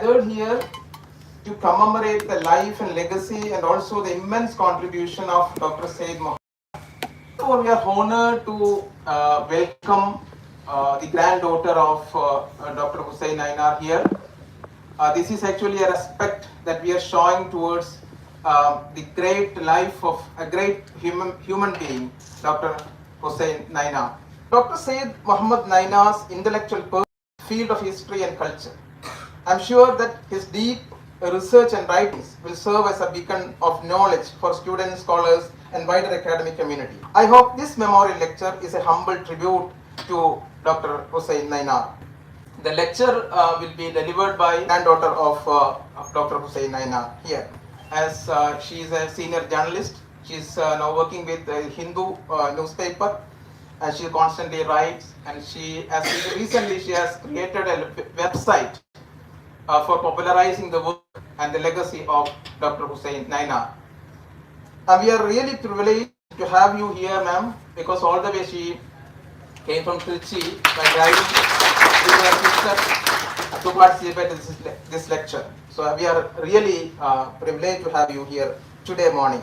gathered here to commemorate the life and legacy and also the immense contribution of Dr. Said Mohammed. So we are honored to welcome the granddaughter of Dr. Hussain Nainar here. This is actually a respect that we are showing towards the great life of a great human being, Dr. Hussain Nainar. Dr. Said Mohammed Nainar's intellectual field of history and culture. I'm sure that his deep research and writings will serve as a beacon of knowledge for students, scholars, and wider academic community. I hope this memorial lecture is a humble tribute to Dr. Hussain Nainar. The lecture will be delivered by granddaughter of Dr. Hussain Nainar here, as she is a senior journalist. She is now working with the Hindu newspaper, and she constantly writes. And she has created a website for popularizing the work and the legacy of Dr. Hussain Nainar. We are really privileged to have you here, ma'am, because all the way she came from Trichy by driving with her sister to participate in this lecture. So we are really privileged to have you here today morning.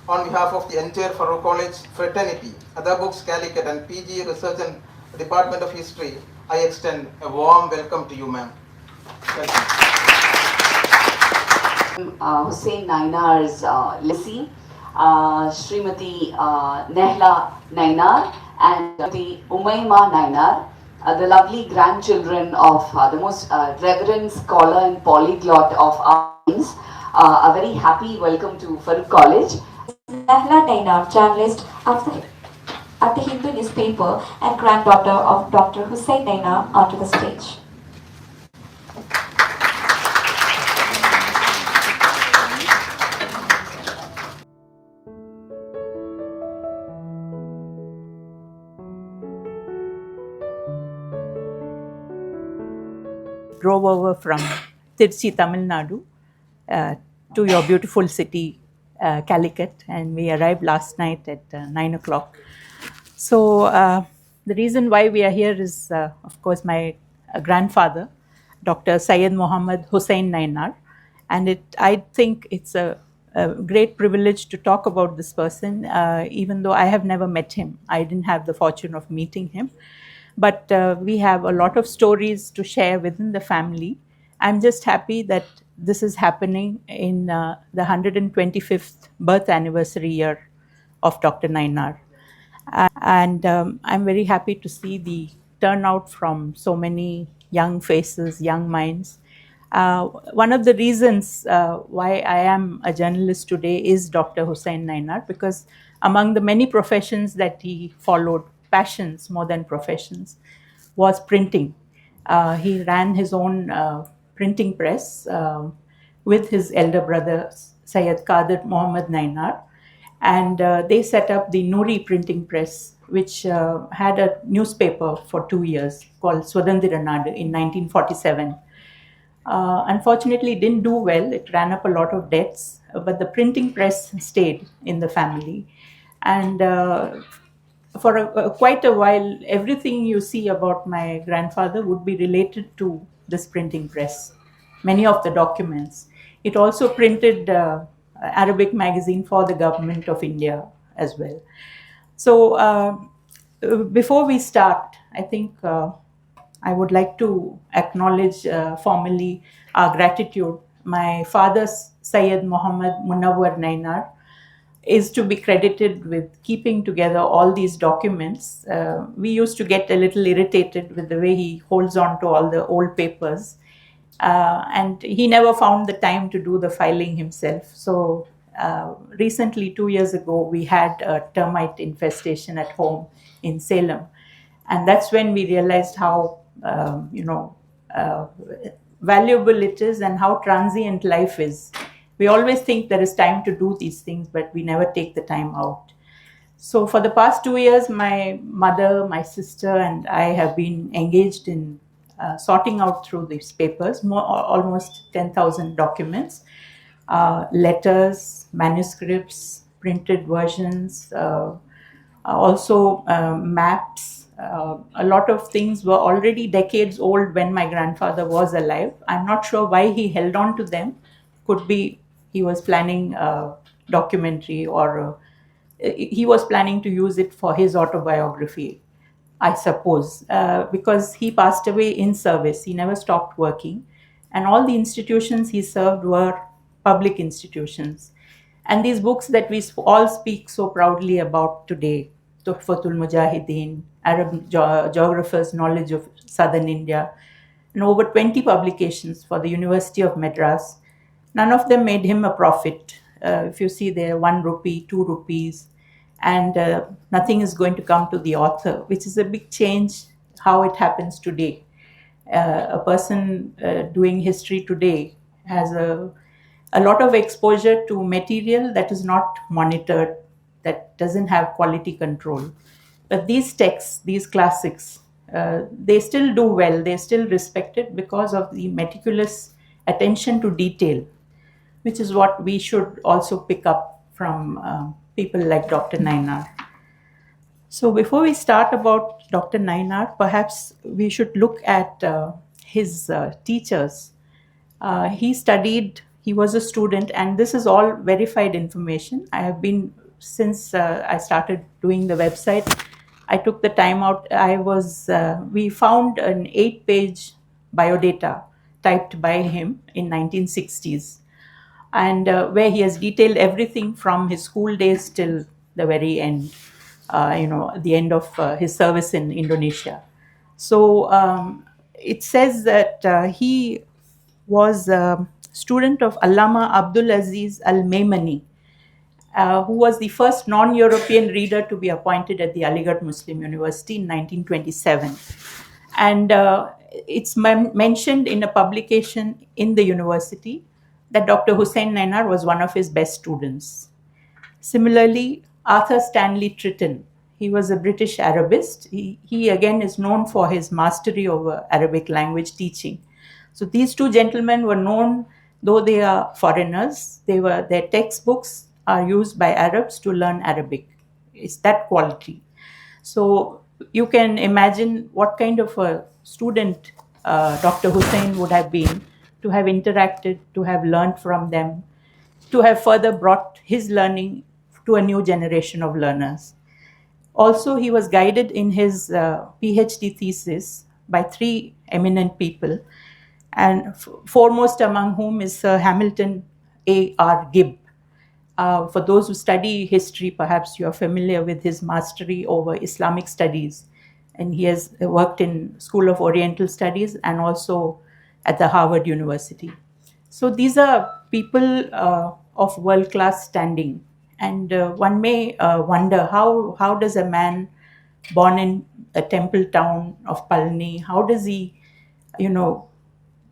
On behalf of the entire Farouk College fraternity, Other Books Calicut and PG Research and Department of History, I extend a warm welcome to you, ma'am. Hussain Nainar's legacy, Srimati Nehla Nainar and the Umayma Nainar, the lovely grandchildren of the most reverend scholar and polyglot of our times. A very happy welcome to Farouk College. Nehla Nainar, journalist at the Hindu newspaper and granddaughter of Dr. Hussain Nainar, onto the stage. Drove over from Tirchi, Tamil Nadu to your beautiful city, Calicut, and we arrived last night at 9 o'clock. So the reason why we are here is, of course, my grandfather, Dr. Syed Mohammed Hussain Nainar, and I think it's a great privilege to talk about this person, even though I have never met him. I didn't have the fortune of meeting him. But we have a lot of stories to share within the family. I'm just happy that this is happening in the 125th birth anniversary year of Dr. Nainar. And I'm very happy to see the turnout from so many young faces, young minds. One of the reasons why I am a journalist today is Dr. Hussain Nainar, because among the many professions that he followed, passions more than professions, was printing. He ran his own printing press with his elder brother, Syed Qadir Mohammed Nainar, and they set up the Nuri printing press, which had a newspaper for 2 years called Swadandira Nadu in 1947. Unfortunately, it didn't do well. It ran up a lot of debts, but the printing press stayed in the family. And for quite a while, everything you see about my grandfather would be related to this printing press, many of the documents. It also printed Arabic magazine for the government of India as well. So before we start, I think I would like to acknowledge formally our gratitude. My father, Syed Mohammed Munawwar Nainar, is to be credited with keeping together all these documents. We used to get a little irritated with the way he holds on to all the old papers. And he never found the time to do the filing himself. So recently, 2 years ago, we had a termite infestation at home in Salem. And that's when we realized how, valuable it is and how transient life is. We always think there is time to do these things, but we never take the time out. So for the past 2 years, my mother, my sister, and I have been engaged in sorting out through these papers, almost 10,000 documents, letters, manuscripts, printed versions, also maps, A lot of things were already decades old when my grandfather was alive. I'm not sure why he held on to them. Could be he was planning a documentary, or he was planning to use it for his autobiography, I suppose, because he passed away in service. He never stopped working, and all the institutions he served were public institutions. And these books that we all speak so proudly about today, Tuhfatul Mujahideen, Arab geographers' knowledge of southern India, and over 20 publications for the University of Madras, none of them made him a profit. If you see there, 1 rupee, 2 rupees, and nothing is going to come to the author, which is a big change how it happens today. A person doing history today has a lot of exposure to material that is not monitored, that doesn't have quality control. But these texts, these classics, they still do well, they're still respected because of the meticulous attention to detail, which is what we should also pick up from people like Dr. Nainar. So before we start about Dr. Nainar, perhaps we should look at his teachers. He was a student, and this is all verified information. I have been, since I started doing the website, I took the time out. We found an 8-page biodata typed by him in 1960s, and where he has detailed everything from his school days till the very end, the end of his service in Indonesia. So it says that he was a student of Allama Abdul Aziz Al-Maimani, who was the first non-European reader to be appointed at the Aligarh Muslim University in 1927. And it's mentioned in a publication in the university that Dr. Hussain Nainar was one of his best students. Similarly, Arthur Stanley Tritton, he was a British Arabist. He again is known for his mastery over Arabic language teaching. So these two gentlemen were known, though they are foreigners, their textbooks are used by Arabs to learn Arabic. It's that quality. So you can imagine what kind of a student Dr. Hussain would have been, to have interacted, to have learned from them, to have further brought his learning to a new generation of learners. Also, he was guided in his PhD thesis by 3 eminent people, and foremost among whom is Sir Hamilton A.R. Gibb. For those who study history, perhaps you are familiar with his mastery over Islamic studies. And he has worked in School of Oriental Studies and also at the Harvard University. So these are people of world-class standing. And one may wonder, how does a man born in a temple town of Palni, how does he,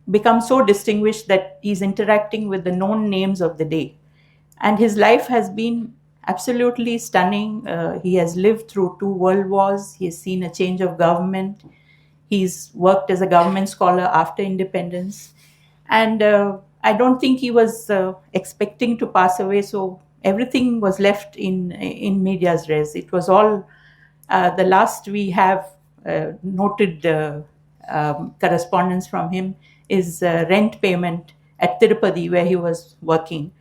become so distinguished that he's interacting with the known names of the day? And his life has been absolutely stunning. He has lived through 2 world wars. He has seen a change of government. He's worked as a government scholar after independence. And I don't think he was expecting to pass away. So everything was left in medias res. It was all, the last we have noted correspondence from him is rent payment at Tirupati, where he was working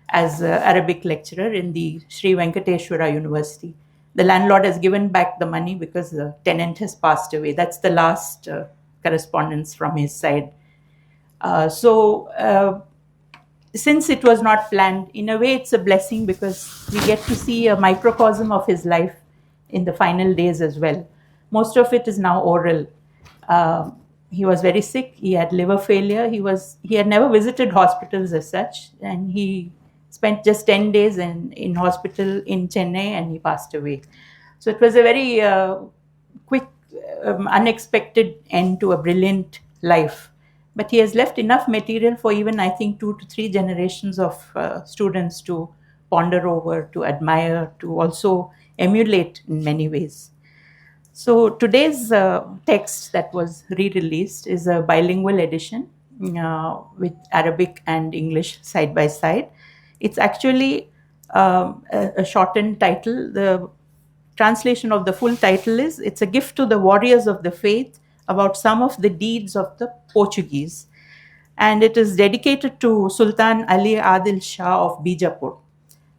as an Arabic lecturer in the Sri Venkateshwara University. The landlord has given back the money because the tenant has passed away. That's the last correspondence from his side. Since it was not planned, in a way it's a blessing, because we get to see a microcosm of his life in the final days as well. Most of it is now oral. He was very sick. He had liver failure. He had never visited hospitals as such, and he spent just 10 days in hospital in Chennai, and he passed away. So it was a very quick, unexpected end to a brilliant life. But he has left enough material for even, I think, 2 to 3 generations of students to ponder over, to admire, to also emulate in many ways. So today's text that was re-released is a bilingual edition with Arabic and English side by side. It's actually a shortened title. The translation of the full title is It's a Gift to the Warriors of the Faith about some of the deeds of the Portuguese. And it is dedicated to Sultan Ali Adil Shah of Bijapur.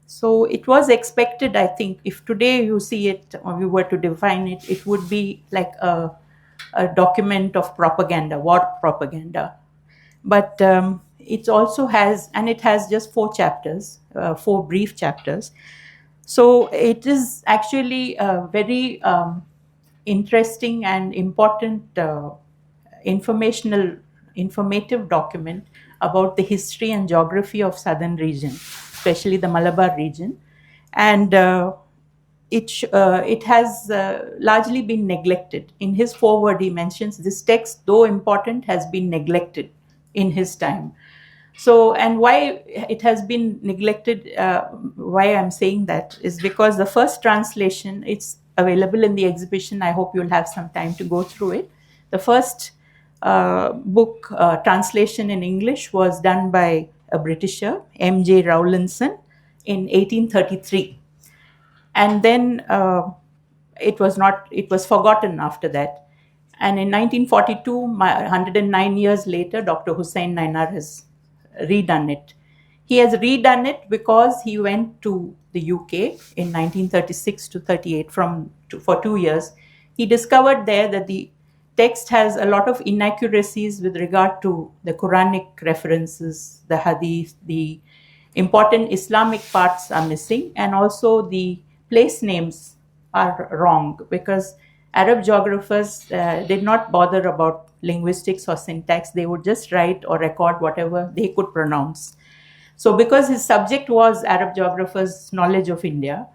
So it was expected, I think, if today you see it or you were to define it, it would be like a document of propaganda, war propaganda. But it also has, and it has just 4 chapters, 4 brief chapters. So it is actually a very interesting and important informative document about the history and geography of southern region, especially the Malabar region. And it has largely been neglected. In his foreword, he mentions this text, though important, has been neglected in his time. So, and why it has been neglected, why I'm saying that is because the first translation, it's available in the exhibition. I hope you'll have some time to go through it. The first book translation in English was done by a Britisher, M.J. Rowlinson, in 1833. And then it was forgotten after that. And in 1942, 109 years later, Dr. Hussain Nainar has redone it. He has redone it because he went to the UK in 1936 to 38 for 2 years. He discovered there that the text has a lot of inaccuracies with regard to the Quranic references, the hadith, the important Islamic parts are missing, and also the place names are wrong because Arab geographers did not bother about linguistics or syntax. They would just write or record whatever they could pronounce. So because his subject was Arab geographers' knowledge of India,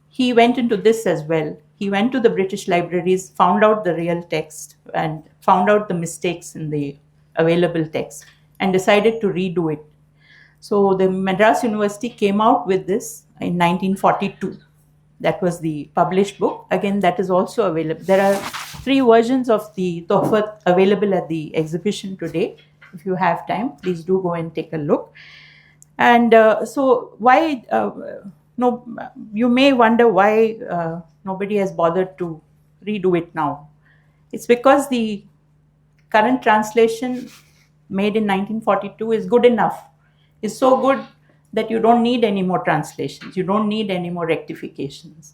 he went into this as well. He went to the British libraries, found out the real text and found out the mistakes in the available text and decided to redo it. So the Madras University came out with this in 1942. That was the published book. Again, that is also available. There are 3 versions of the Tohfat available at the exhibition today. If you have time, please do go and take a look. And so why, no, you may wonder why nobody has bothered to redo it now. It's because the current translation made in 1942 is good enough. It's so good that you don't need any more translations. You don't need any more rectifications.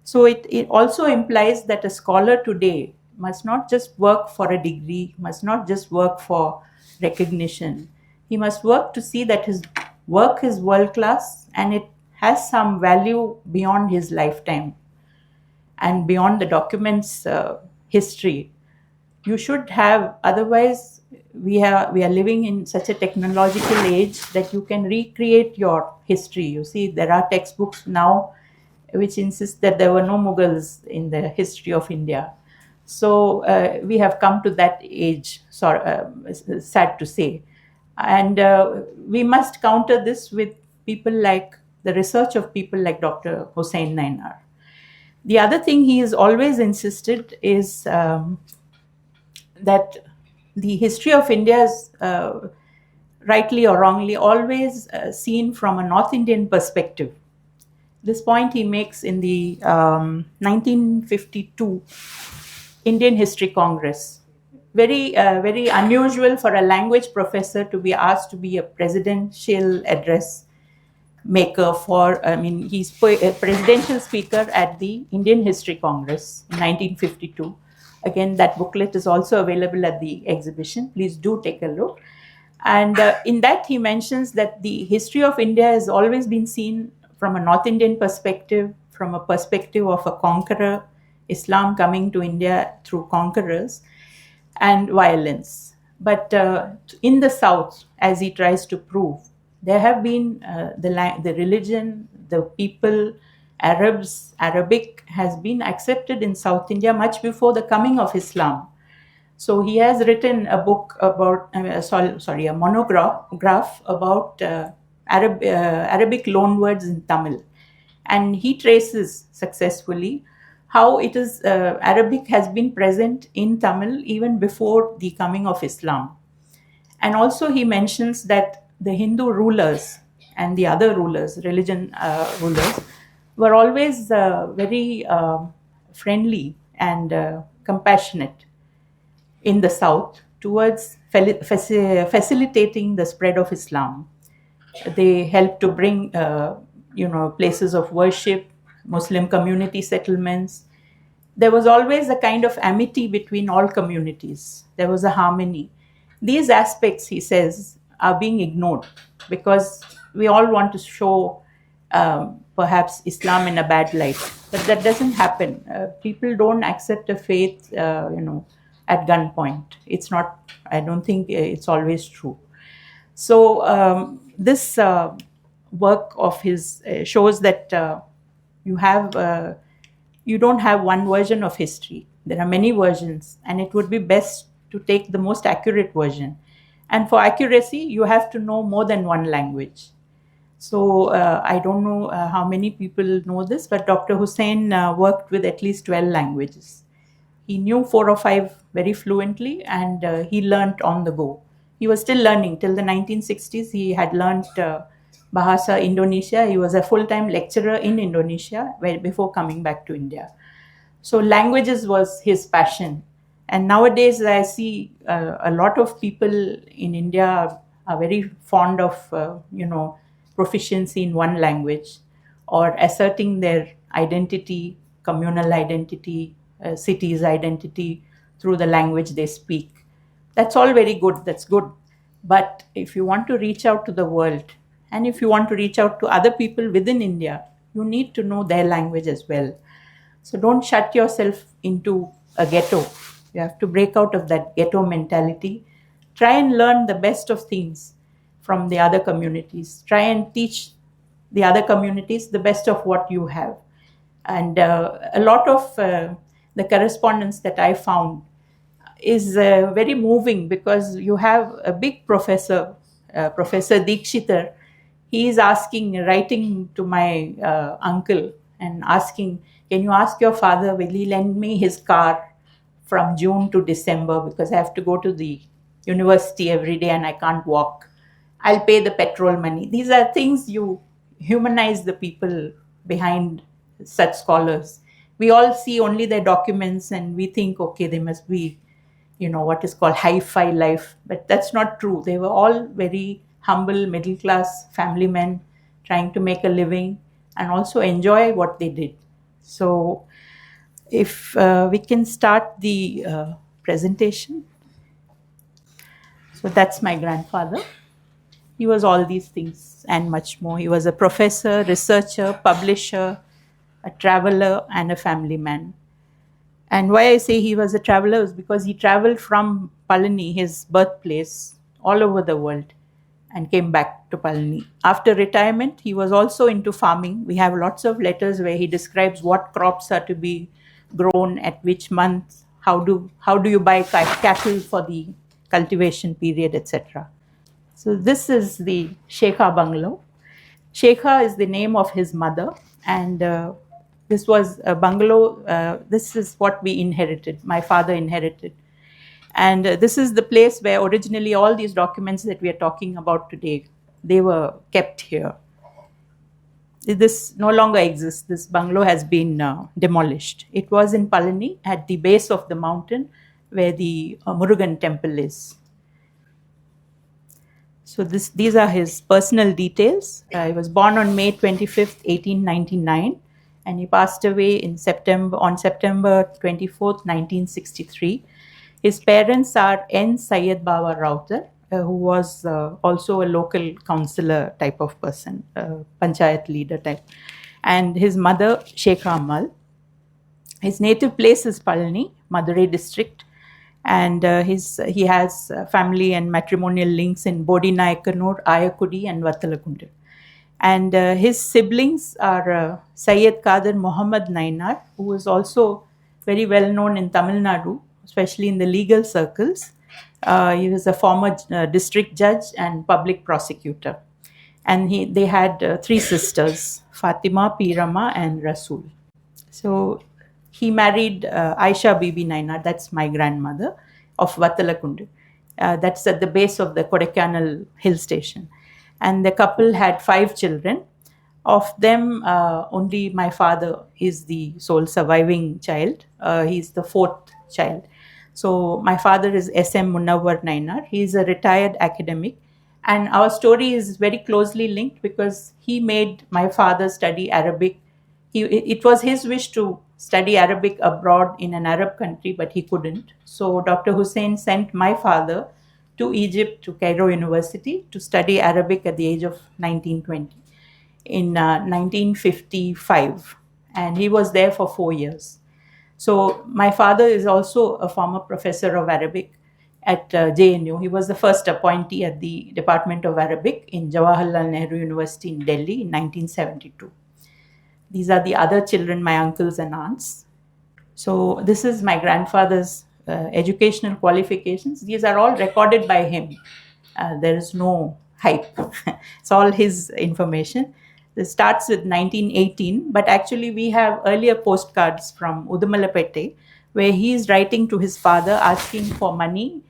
So it also implies that a scholar today must not just work for a degree, must not just work for recognition. He must work to see that his work is world class and it has some value beyond his lifetime and beyond the document's history. You should have, otherwise we are living in such a technological age that you can recreate your history. You see, there are textbooks now which insist that there were no Mughals in the history of India. So we have come to that age, sad to say. And we must counter this with people like the research of people like Dr. Hussain Nainar. The other thing he has always insisted is that the history of India is, rightly or wrongly, always seen from a North Indian perspective. This point he makes in the 1952 Indian History Congress. Very unusual for a language professor to be asked to be a presidential address maker for, he's a presidential speaker at the Indian History Congress in 1952. Again, that booklet is also available at the exhibition. Please do take a look. And in that, he mentions that the history of India has always been seen from a North Indian perspective, from a perspective of a conqueror, Islam coming to India through conquerors, and violence. But in the South, as he tries to prove, there have been the religion, the people, Arabs, Arabic has been accepted in South India much before the coming of Islam. So he has written a book about, a monograph about Arabic loanwords in Tamil. And he traces successfully how it is Arabic has been present in Tamil even before the coming of Islam. And also he mentions that the Hindu rulers and the other rulers, religion rulers, were always very friendly and compassionate in the south towards facilitating the spread of Islam. They helped to bring, places of worship, Muslim community settlements. There was always a kind of amity between all communities. There was a harmony. These aspects, he says, are being ignored because we all want to show perhaps Islam in a bad light. But that doesn't happen. People don't accept a faith, at gunpoint. It's not, I don't think it's always true. So this work of his shows that you don't have one version of history. There are many versions, and it would be best to take the most accurate version. And for accuracy, you have to know more than one language. So I don't know how many people know this, but Dr. Hussain worked with at least 12 languages. He knew 4 or 5 very fluently, and he learnt on the go. He was still learning till the 1960s. He had learnt Bahasa Indonesia. He was a full-time lecturer in Indonesia before coming back to India. So languages was his passion. And nowadays I see a lot of people in India are very fond of, proficiency in one language or asserting their identity, communal identity, city's identity through the language they speak. That's all very good. That's good. But if you want to reach out to the world and if you want to reach out to other people within India, you need to know their language as well. So don't shut yourself into a ghetto. You have to break out of that ghetto mentality. Try and learn the best of things from the other communities. Try and teach the other communities the best of what you have. And a lot of the correspondence that I found is very moving because you have a big professor, Professor Dikshitar. He is writing to my uncle and asking, can you ask your father, will he lend me his car from June to December because I have to go to the university every day and I can't walk. I'll pay the petrol money. These are things you humanize the people behind such scholars. We all see only their documents and we think, okay, they must be, what is called hi-fi life. But that's not true. They were all very humble, middle-class family men trying to make a living and also enjoy what they did. So if we can start the presentation. So that's my grandfather. He was all these things and much more. He was a professor, researcher, publisher, a traveler, and a family man. And why I say he was a traveler is because he traveled from Palani, his birthplace, all over the world and came back to Palani. After retirement, he was also into farming. We have lots of letters where he describes what crops are to be grown at which month, how do you buy cattle for the cultivation period, etc. So this is the Shekha bungalow. Shekha is the name of his mother, and this was a bungalow. This is what we inherited, my father inherited. And this is the place where originally all these documents that we are talking about today, they were kept here. This no longer exists. This bungalow has been demolished. It was in Palani at the base of the mountain where the Murugan temple is. So these are his personal details. He was born on May 25th, 1899, and he passed away on September 24th, 1963. His parents are N. Syed Bawa Rautar, who was also a local councillor type of person, panchayat leader type, and his mother, Sheikha Amal. His native place is Palani, Madurai district, and he has family and matrimonial links in Bodinaikanur, Ayakudi, and Vattalakundu. And his siblings are Syed Kadir Muhammad Nainar, who is also very well known in Tamil Nadu, especially in the legal circles. He was a former district judge and public prosecutor. And they had 3 sisters, Fatima, Pirama, and Rasul. So he married Aisha Bibi Nainar, that's my grandmother, of Vattalakundu. That's at the base of the Kodaikanal hill station. And the couple had 5 children. Of them, only my father is the sole surviving child. He's the fourth child. So my father is S.M. Munawwar Nainar. He is a retired academic. And our story is very closely linked because he made my father study Arabic. It was his wish to study Arabic abroad in an Arab country, but he couldn't. So Dr. Hussain sent my father to Egypt, to Cairo University, to study Arabic at the age of 1920 in 1955. And he was there for 4 years. So my father is also a former professor of Arabic at JNU. He was the first appointee at the Department of Arabic in Jawaharlal Nehru University in Delhi in 1972. These are the other children, my uncles and aunts. So this is my grandfather's educational qualifications. These are all recorded by him. There is no hype. It's all his information. This starts with 1918, but actually we have earlier postcards from Udumalapete where he is writing to his father asking for money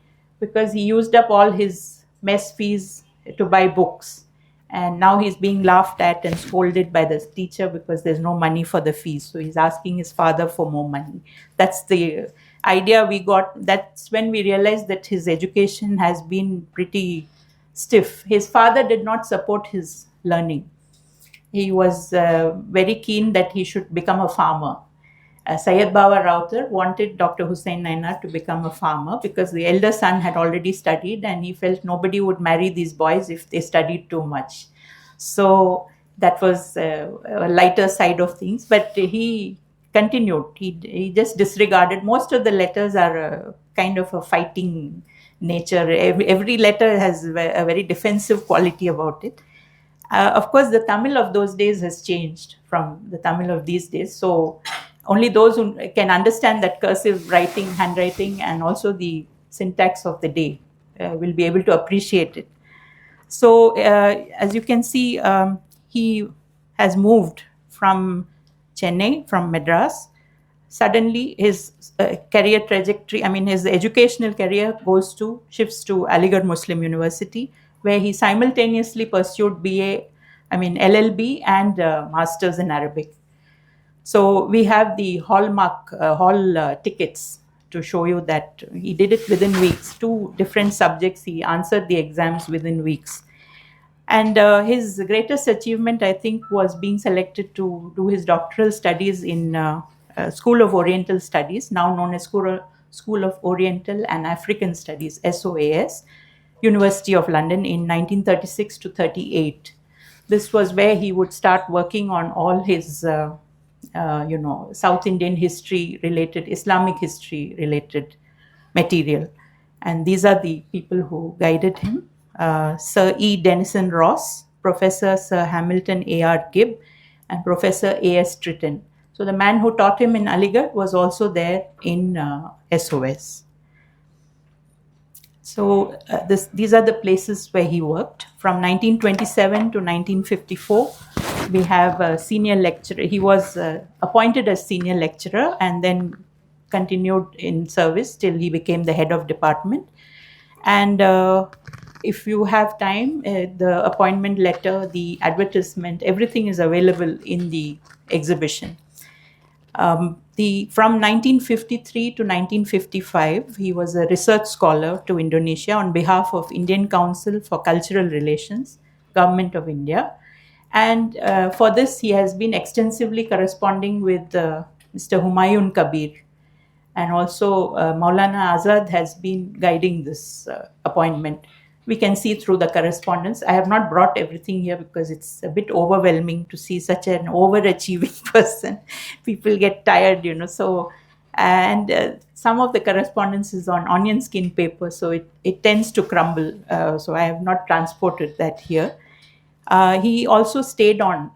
because he used up all his mess fees to buy books. And now he's being laughed at and scolded by the teacher because there's no money for the fees. So he's asking his father for more money. That's the idea we got. That's when we realized that his education has been pretty stiff. His father did not support his learning. He was very keen that he should become a farmer. Syed Bawa Rautar wanted Dr. Hussain Nainar to become a farmer because the elder son had already studied and he felt nobody would marry these boys if they studied too much. So that was a lighter side of things, but he continued. He just disregarded. Most of the letters are a kind of a fighting nature. Every letter has a very defensive quality about it. Of course, the Tamil of those days has changed from the Tamil of these days. So only those who can understand that cursive writing, handwriting, and also the syntax of the day will be able to appreciate it. So as you can see, he has moved from Chennai, from Madras. Suddenly, his career trajectory, his educational career shifts to Aligarh Muslim University, where he simultaneously pursued LLB and Masters in Arabic. So we have the hall tickets to show you that he did it within weeks. 2 different subjects, he answered the exams within weeks. And his greatest achievement, I think, was being selected to do his doctoral studies in School of Oriental Studies, now known as School of Oriental and African Studies, SOAS, University of London in 1936 to 38. This was where he would start working on all his South Indian history related, Islamic history related material. And these are the people who guided him. Sir E. Denison Ross, Professor Sir Hamilton A.R. Gibb, and Professor A.S. Tritton. So the man who taught him in Aligarh was also there in SOS. So these are the places where he worked. From 1927 to 1954, we have a senior lecturer. He was appointed as senior lecturer and then continued in service till he became the head of department. And if you have time, the appointment letter, the advertisement, everything is available in the exhibition. From 1953 to 1955, he was a research scholar to Indonesia on behalf of Indian Council for Cultural Relations, Government of India. And for this, he has been extensively corresponding with Mr. Humayun Kabir. And also Maulana Azad has been guiding this appointment. We can see through the correspondence. I have not brought everything here because it's a bit overwhelming to see such an overachieving person. People get tired, So, and some of the correspondence is on onion skin paper, so it tends to crumble. So I have not transported that here. He also stayed on.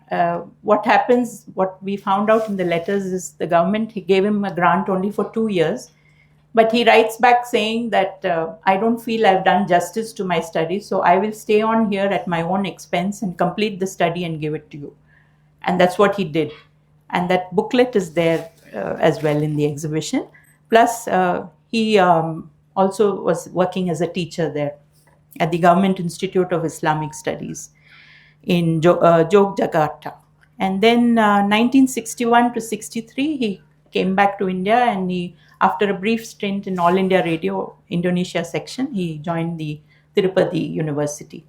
What we found out in the letters is the government gave him a grant only for 2 years. But he writes back saying that I don't feel I've done justice to my studies, so I will stay on here at my own expense and complete the study and give it to you. And that's what he did. And that booklet is there as well in the exhibition. Plus, he also was working as a teacher there at the Government Institute of Islamic Studies in Jogjakarta. And then 1961 to 63, he came back to India, and he, after a brief stint in All India Radio Indonesia section, he joined the Tirupati University.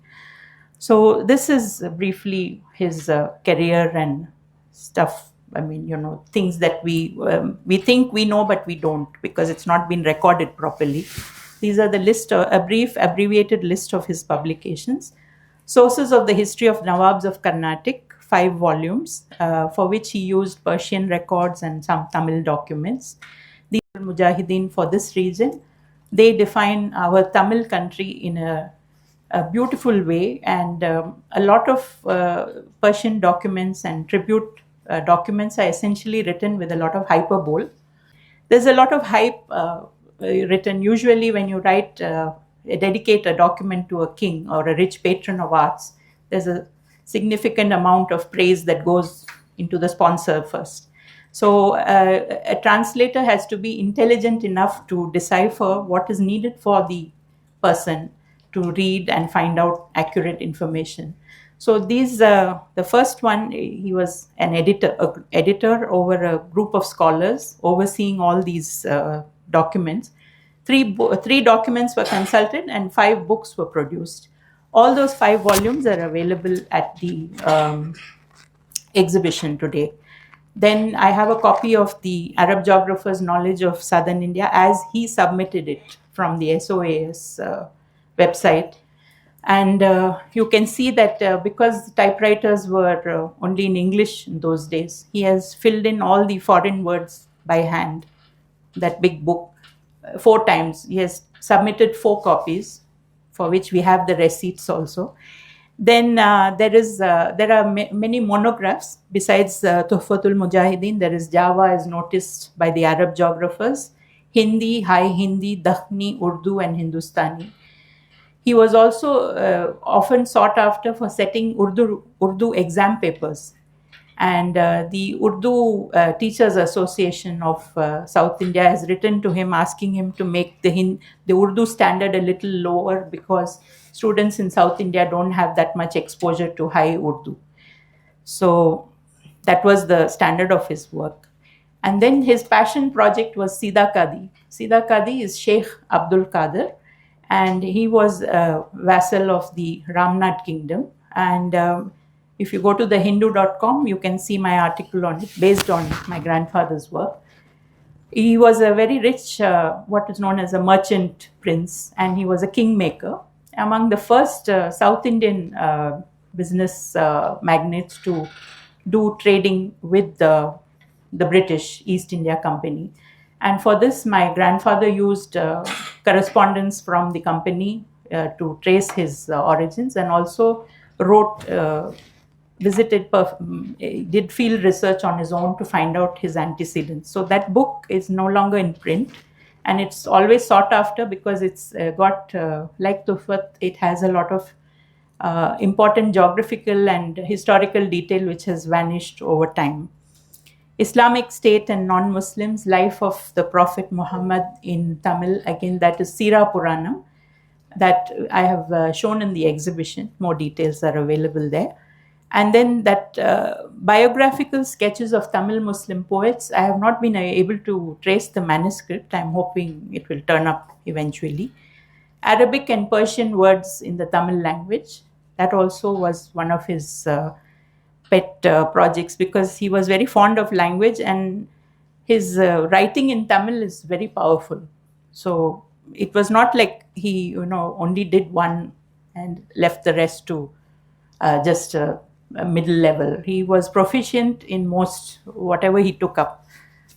So this is briefly his career and stuff. I mean, things that we think we know, but we don't, because it's not been recorded properly. These are the list, a brief abbreviated list of his publications. Sources of the History of Nawabs of Carnatic, 5 volumes, for which he used Persian records and some Tamil documents. The Mujahideen for this region, they define our Tamil country in a beautiful way, and a lot of Persian documents and tribute documents are essentially written with a lot of hyperbole. There's a lot of hype written. Usually, when you dedicate a document to a king or a rich patron of arts, there's a significant amount of praise that goes into the sponsor first. So a translator has to be intelligent enough to decipher what is needed for the person to read and find out accurate information. So the first one, he was an editor over a group of scholars overseeing all these documents. Three documents were consulted and 5 books were produced. All those 5 volumes are available at the exhibition today. Then I have a copy of the Arab geographer's knowledge of southern India as he submitted it from the SOAS website. And you can see that because typewriters were only in English in those days, he has filled in all the foreign words by hand. That big book, 4 times. He has submitted 4 copies, for which we have the receipts also. Then there are many monographs besides Tuhfatul Mujahideen. There is Java is noticed by the Arab geographers, Hindi, High Hindi, Dakhni, Urdu, and Hindustani. He was also often sought after for setting Urdu exam papers. And the Urdu Teachers Association of South India has written to him asking him to make the Urdu standard a little lower, because students in South India don't have that much exposure to high Urdu. So that was the standard of his work. And then his passion project was Sida Kadi. Sida Kadi is Sheikh Abdul Qadir, and he was a vassal of the Ramnad kingdom. And if you go to the Hindu.com, you can see my article on it based on my grandfather's work. He was a very rich, what is known as a merchant prince, and he was a kingmaker. Among the first South Indian business magnates to do trading with the British East India Company. And for this, my grandfather used correspondence from the company to trace his origins, and also did field research on his own to find out his antecedents. So that book is no longer in print, and it's always sought after because it's got, like Tuhfat, it has a lot of important geographical and historical detail which has vanished over time. Islamic State and Non-Muslims, Life of the Prophet Muhammad in Tamil, again that is Sira Puranam, that I have shown in the exhibition. More details are available there. And then that biographical sketches of Tamil Muslim poets, I have not been able to trace the manuscript. I'm hoping it will turn up eventually. Arabic and Persian words in the Tamil language, that also was one of his pet projects, because he was very fond of language, and his writing in Tamil is very powerful. So it was not like he only did one and left the rest to just a middle level. He was proficient in most whatever he took up.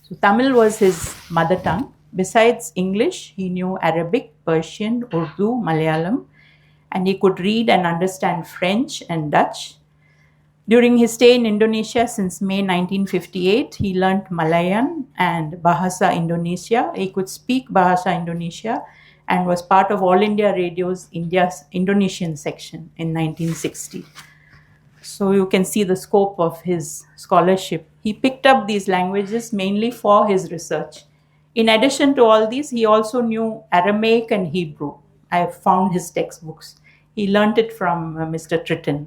So Tamil was his mother tongue. Besides English, he knew Arabic, Persian, Urdu, Malayalam, and he could read and understand French and Dutch. During his stay in Indonesia since May 1958, he learnt Malayan and Bahasa Indonesia. He could speak Bahasa Indonesia and was part of All India Radio's India's Indonesian section in 1960. So you can see the scope of his scholarship. He picked up these languages mainly for his research. In addition to all these, he also knew Aramaic and Hebrew. I have found his textbooks. He learnt it from Mr. Tritton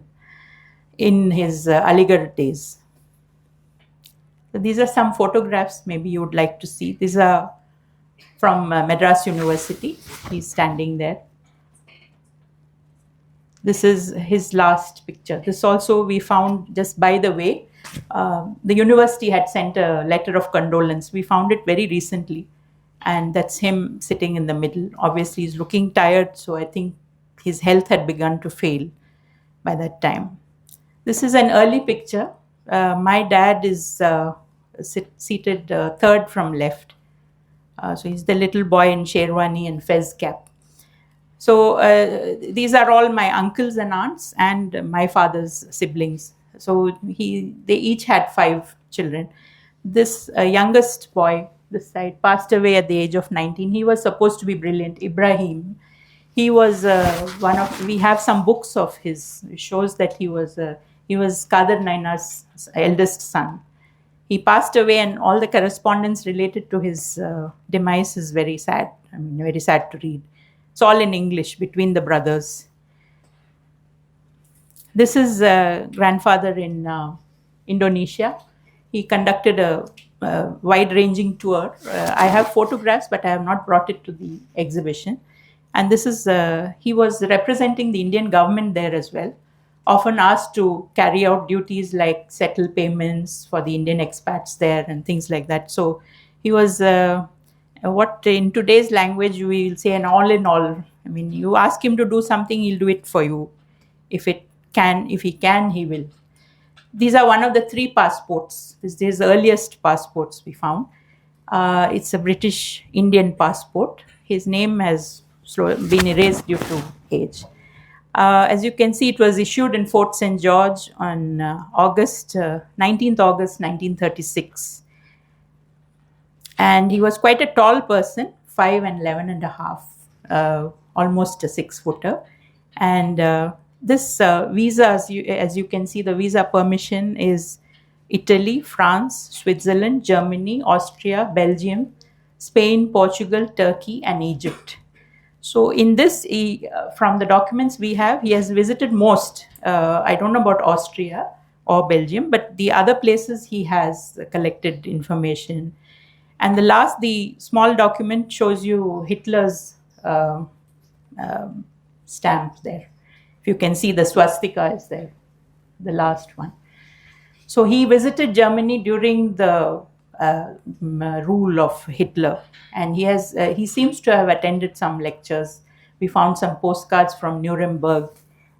in his Aligarh days. So these are some photographs maybe you would like to see. These are from Madras University. He's standing there. This is his last picture. This also we found just by the way. The university had sent a letter of condolence. We found it very recently, and that's him sitting in the middle. Obviously, he's looking tired, so I think his health had begun to fail by that time. This is an early picture. My dad is seated third from left. So he's the little boy in sherwani and fez cap. So these are all my uncles and aunts and my father's siblings. So they each had 5 children. This youngest boy, this side, passed away at the age of 19. He was supposed to be brilliant, Ibrahim. He was one of. We have some books of his. It shows that he was Kader Nainar's eldest son. He passed away, and all the correspondence related to his demise is very sad. I mean, very sad to read. It's all in English between the brothers. This is grandfather in Indonesia. He conducted a wide-ranging tour. I have photographs, but I have not brought it to the exhibition. And this is, he was representing the Indian government there as well, often asked to carry out duties like settle payments for the Indian expats there and things like that. So he was what in today's language we will say an all in all. I mean, you ask him to do something, he'll do it for you. If he can, he will. These are one of the 3 passports. This is his earliest passports we found. It's a British Indian passport. His name has been erased due to age. As you can see, it was issued in Fort St. George on 19th August 1936. And he was quite a tall person, 5 and 11 and a half, almost a 6-footer. And this visa, as you can see, the visa permission is Italy, France, Switzerland, Germany, Austria, Belgium, Spain, Portugal, Turkey, and Egypt. So in this, from the documents we have, he has visited most. I don't know about Austria or Belgium, but the other places he has collected information. And the small document shows you Hitler's stamp there. If you can see, the swastika is there, the last one. So he visited Germany during the rule of Hitler, and he seems to have attended some lectures. We found some postcards from Nuremberg,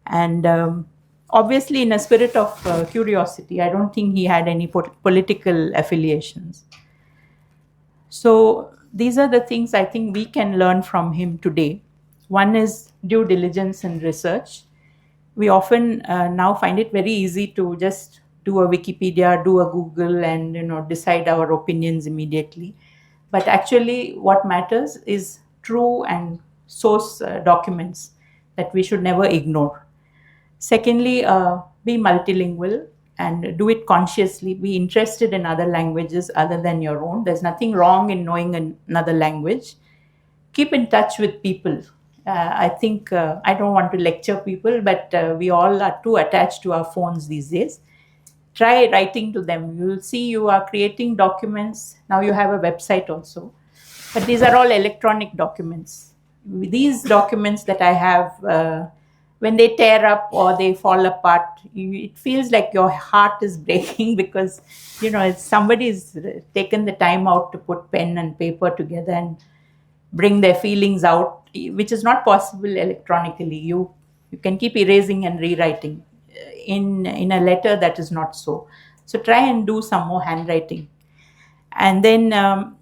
and obviously in a spirit of curiosity. I don't think he had any political affiliations. So these are the things I think we can learn from him today. One is due diligence and research. We often now find it very easy to just do a Wikipedia, do a Google, and decide our opinions immediately. But actually, what matters is true and source documents that we should never ignore. Secondly, be multilingual and do it consciously. Be interested in other languages other than your own. There's nothing wrong in knowing another language. Keep in touch with people. I think I don't want to lecture people, but we all are too attached to our phones these days. Try writing to them. You will see you are creating documents. Now you have a website also. But these are all electronic documents. These documents that I have, when they tear up or they fall apart, it feels like your heart is breaking because, somebody's taken the time out to put pen and paper together and bring their feelings out, which is not possible electronically. You can keep erasing and rewriting. In a letter, that is not so. So try and do some more handwriting. And then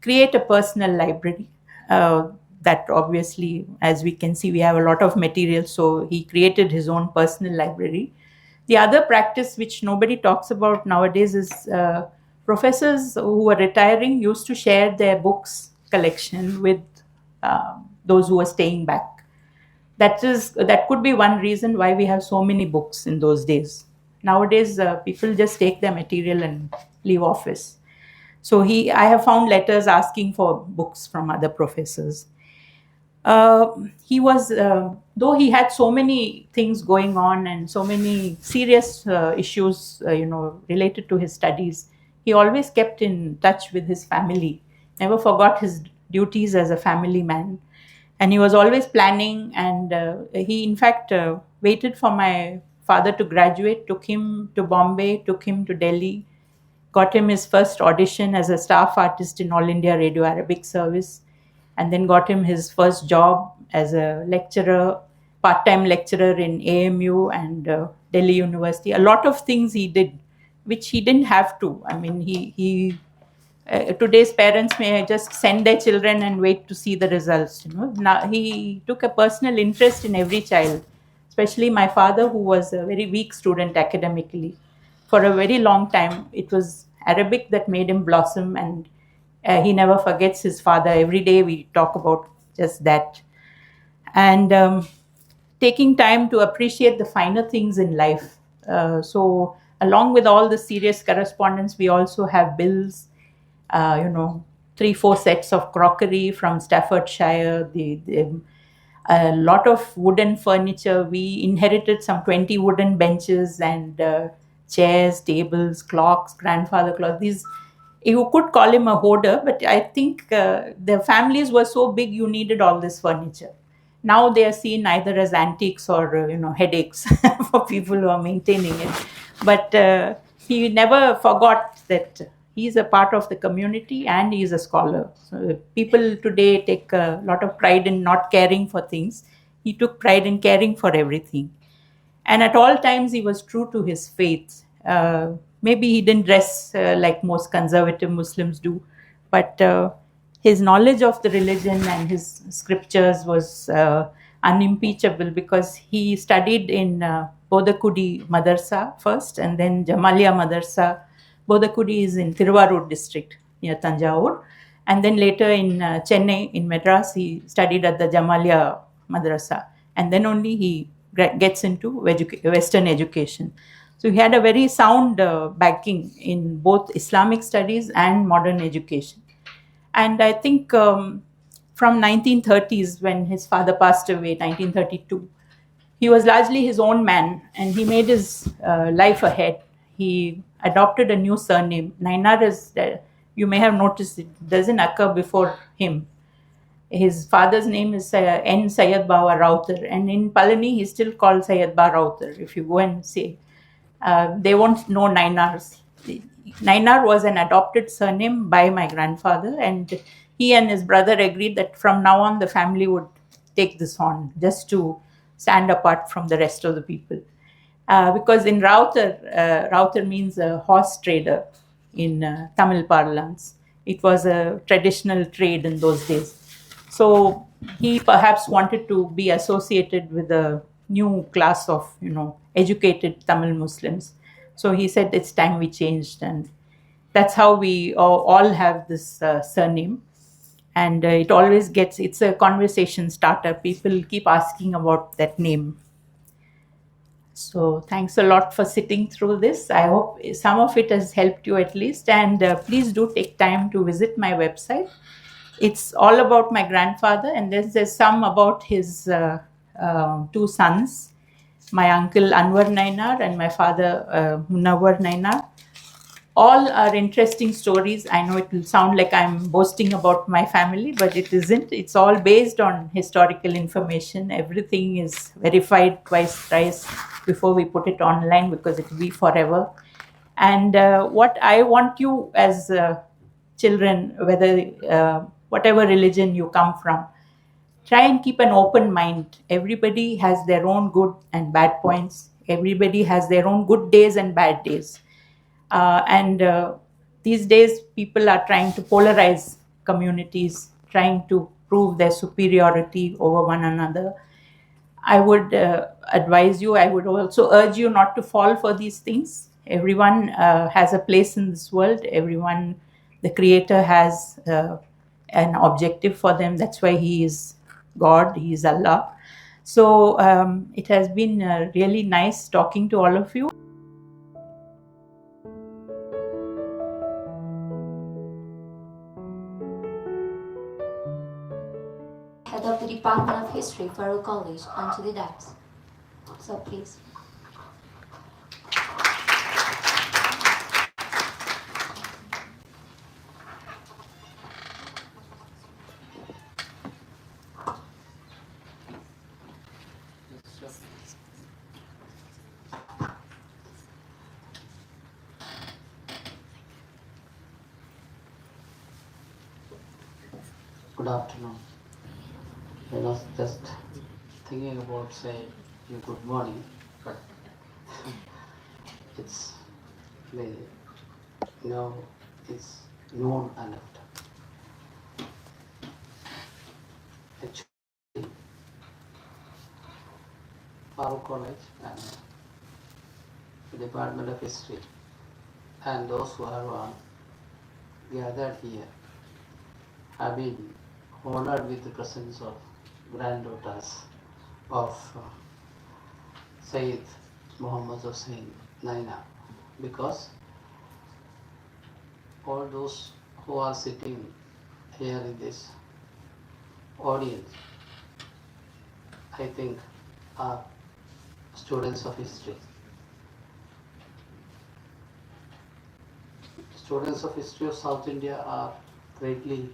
create a personal library. That obviously, as we can see, we have a lot of material. So he created his own personal library. The other practice which nobody talks about nowadays is professors who are retiring used to share their books collection with those who are staying back. That could be one reason why we have so many books in those days. Nowadays, people just take their material and leave office. So I have found letters asking for books from other professors. He was, though he had so many things going on and so many serious issues, related to his studies, he always kept in touch with his family, never forgot his duties as a family man. And he was always planning, and he, in fact, waited for my father to graduate, took him to Bombay, took him to Delhi, got him his first audition as a staff artist in All India Radio Arabic Service, and then got him his first job as a lecturer, part-time lecturer in AMU and Delhi University. A lot of things he did, which he didn't have to. I mean, he today's parents may just send their children and wait to see the results. Now he took a personal interest in every child, especially my father, who was a very weak student academically. For a very long time, it was Arabic that made him blossom, and he never forgets his father. Every day we talk about just that. And taking time to appreciate the finer things in life. So, along with all the serious correspondence, we also have bills, 3-4 sets of crockery from Staffordshire, a lot of wooden furniture. We inherited some 20 wooden benches and chairs, tables, clocks, grandfather clocks. These, you could call him a hoarder, but I think the families were so big you needed all this furniture. Now they are seen either as antiques or headaches for people who are maintaining it. But he never forgot that he is a part of the community and he is a scholar. So people today take a lot of pride in not caring for things. He took pride in caring for everything. And at all times, he was true to his faith. Maybe he didn't dress like most conservative Muslims do, but his knowledge of the religion and his scriptures was unimpeachable, because he studied in Bodakudi Madarsa first and then Jamalia Madarsa. Bodakudi is in Tiruvarur district near Tanjavur. And then later in Chennai, in Madras, he studied at the Jamalia Madrasa. And then only he gets into Western education. So he had a very sound backing in both Islamic studies and modern education. And I think from 1930s, when his father passed away, 1932, he was largely his own man, and he made his life ahead. He adopted a new surname. Nainar is, you may have noticed, it doesn't occur before him. His father's name is N. Syed Bawa Rautar, and in Palani he's still called Syed Ba Rautar. If you go and say, they won't know Nainars. Nainar was an adopted surname by my grandfather, and he and his brother agreed that from now on the family would take this on, just to stand apart from the rest of the people. Because in Rautar means a horse trader in Tamil parlance. It was a traditional trade in those days. So he perhaps wanted to be associated with a new class of, educated Tamil Muslims. So he said it's time we changed, and that's how we all have this surname. And it's a conversation starter. People keep asking about that name. So thanks a lot for sitting through this. I hope some of it has helped you at least. And please do take time to visit my website. It's all about my grandfather, and there's some about his two sons, my uncle Anwar Nainar and my father Munawar Nainar. All are interesting stories. I know it will sound like I'm boasting about my family, but it isn't. It's all based on historical information. Everything is verified twice, thrice before we put it online, because it will be forever. And what I want you as children, whatever religion you come from, try and keep an open mind. Everybody has their own good and bad points. Everybody has their own good days and bad days. And these days, people are trying to polarize communities, trying to prove their superiority over one another. I would advise you, I would also urge you not to fall for these things. Everyone has a place in this world. Everyone, the Creator has an objective for them. That's why He is God, He is Allah. So it has been really nice talking to all of you. Head of the Department of History, Farooq College, onto the dais. So please. Good afternoon. I was just thinking about saying you good morning, but it's the now it's noon and after. Actually, our college and the Department of History and those who are gathered here have been honored with the presence of granddaughters of Sayyid Muhammad Hussain Nainar, because all those who are sitting here in this audience, I think, are students of history. Students of history of South India are greatly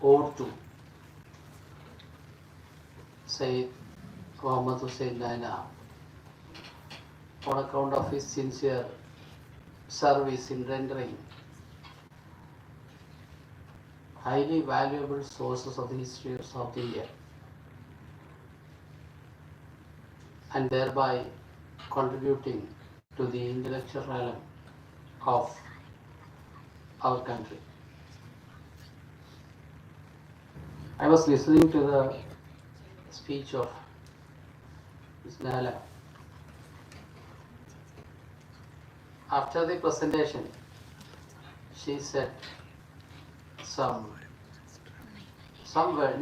owed to Sayyid Muhammad Hussain Nainar on account of his sincere service in rendering highly valuable sources of the history of South India, and thereby contributing to the intellectual realm of our country. I was listening to the speech of Ms. Nala. After the presentation, she said in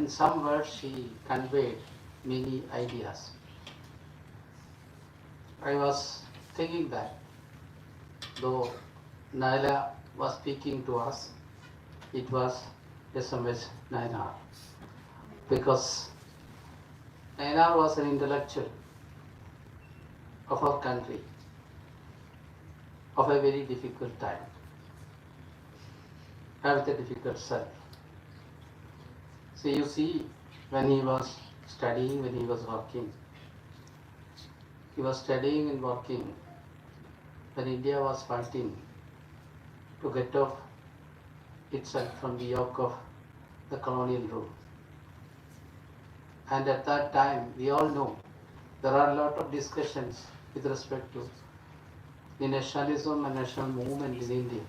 some words she conveyed many ideas. I was thinking that though Naila was speaking to us, it was SMS Nainar, because Nainar was an intellectual of our country of a very difficult time, and with a difficult self. So you see, when he was studying, when he was working, he was studying and working when India was fighting to get off itself from the yoke of the colonial rule. And at that time, we all know there are a lot of discussions with respect to the nationalism and national movement in India,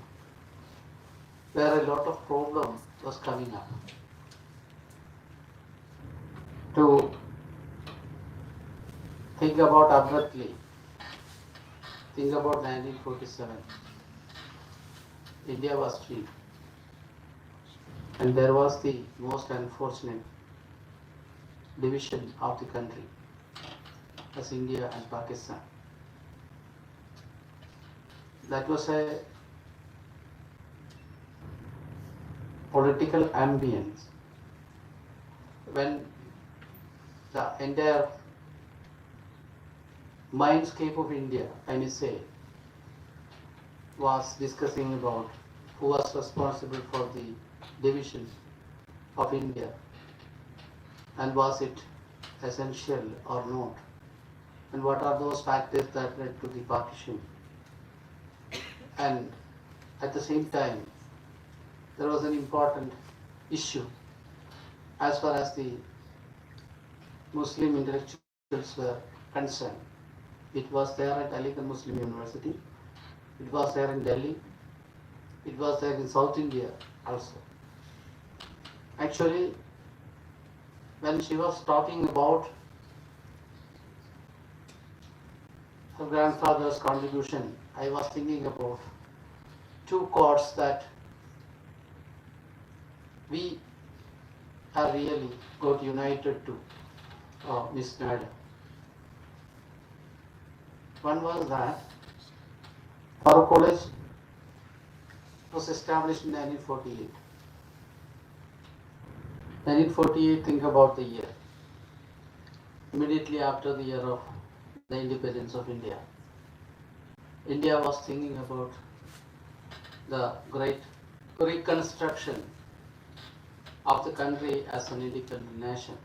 where a lot of problem was coming up. To think about abruptly, think about 1947. India was free, and there was the most unfortunate division of the country as India and Pakistan. That was a political ambience when the entire mindscape of India, I may say, was discussing about who was responsible for the division of India, and was it essential or not, and what are those factors that led to the partition. And at the same time, there was an important issue as far as the Muslim intellectuals were concerned. It was there at Aligarh Muslim University, it was there in Delhi, it was there in South India also. Actually, when she was talking about her grandfather's contribution, I was thinking about two chords that we have really got united to Miss Nada. One was that our college was established in 1948. 1948, think about the year. Immediately after the year of the independence of India. India was thinking about the great reconstruction of the country as an independent nation,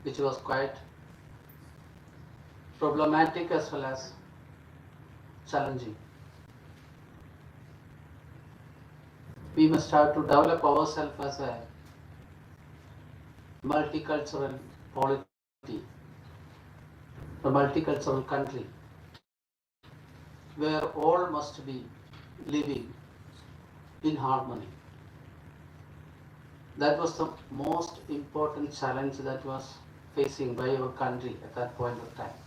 which was quite problematic as well as challenging. We must have to develop ourselves as a multicultural polity, a multicultural country where all must be living in harmony. That was the most important challenge that was facing by our country at that point of time.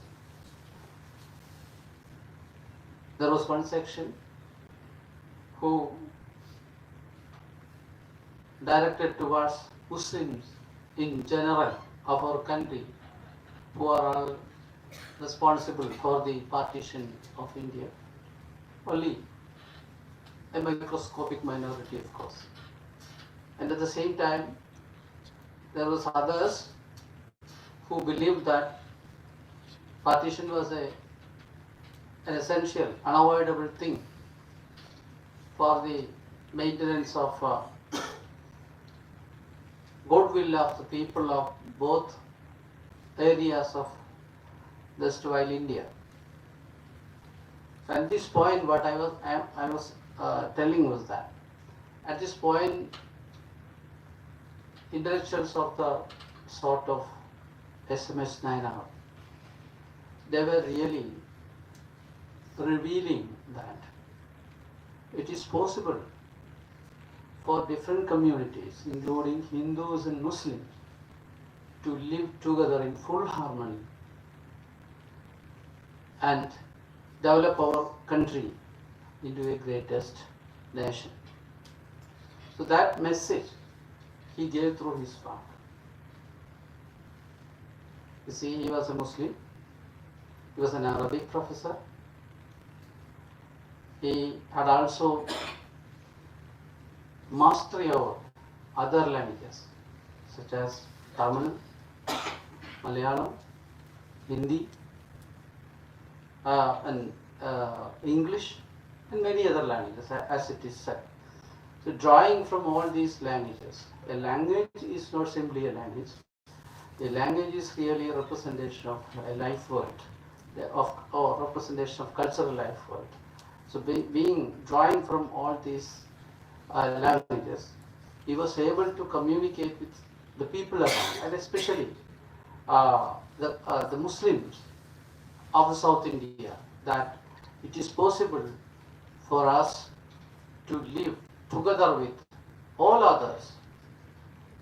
There was one section who directed towards Muslims in general of our country, who are all responsible for the partition of India. Only a microscopic minority, of course. And at the same time, there was others who believed that partition was an essential, unavoidable thing for the maintenance of goodwill of the people of both areas of the erstwhile India. So at this point, what I was telling was that at this point, intellectuals of the sort of SMS Nainar, they were really revealing that it is possible for different communities, including Hindus and Muslims, to live together in full harmony and develop our country into a greatest nation. So that message he gave through his work. You see, he was a Muslim, he was an Arabic professor, he had also mastery over other languages such as Tamil, Malayalam, Hindi, and English, and many other languages, as it is said. So, drawing from all these languages, a language is not simply a language. A language is really a representation of a life world, or representation of cultural life world. So, drawing from all these languages, he was able to communicate with the people around, and especially the Muslims of the South India, that it is possible for us to live together with all others,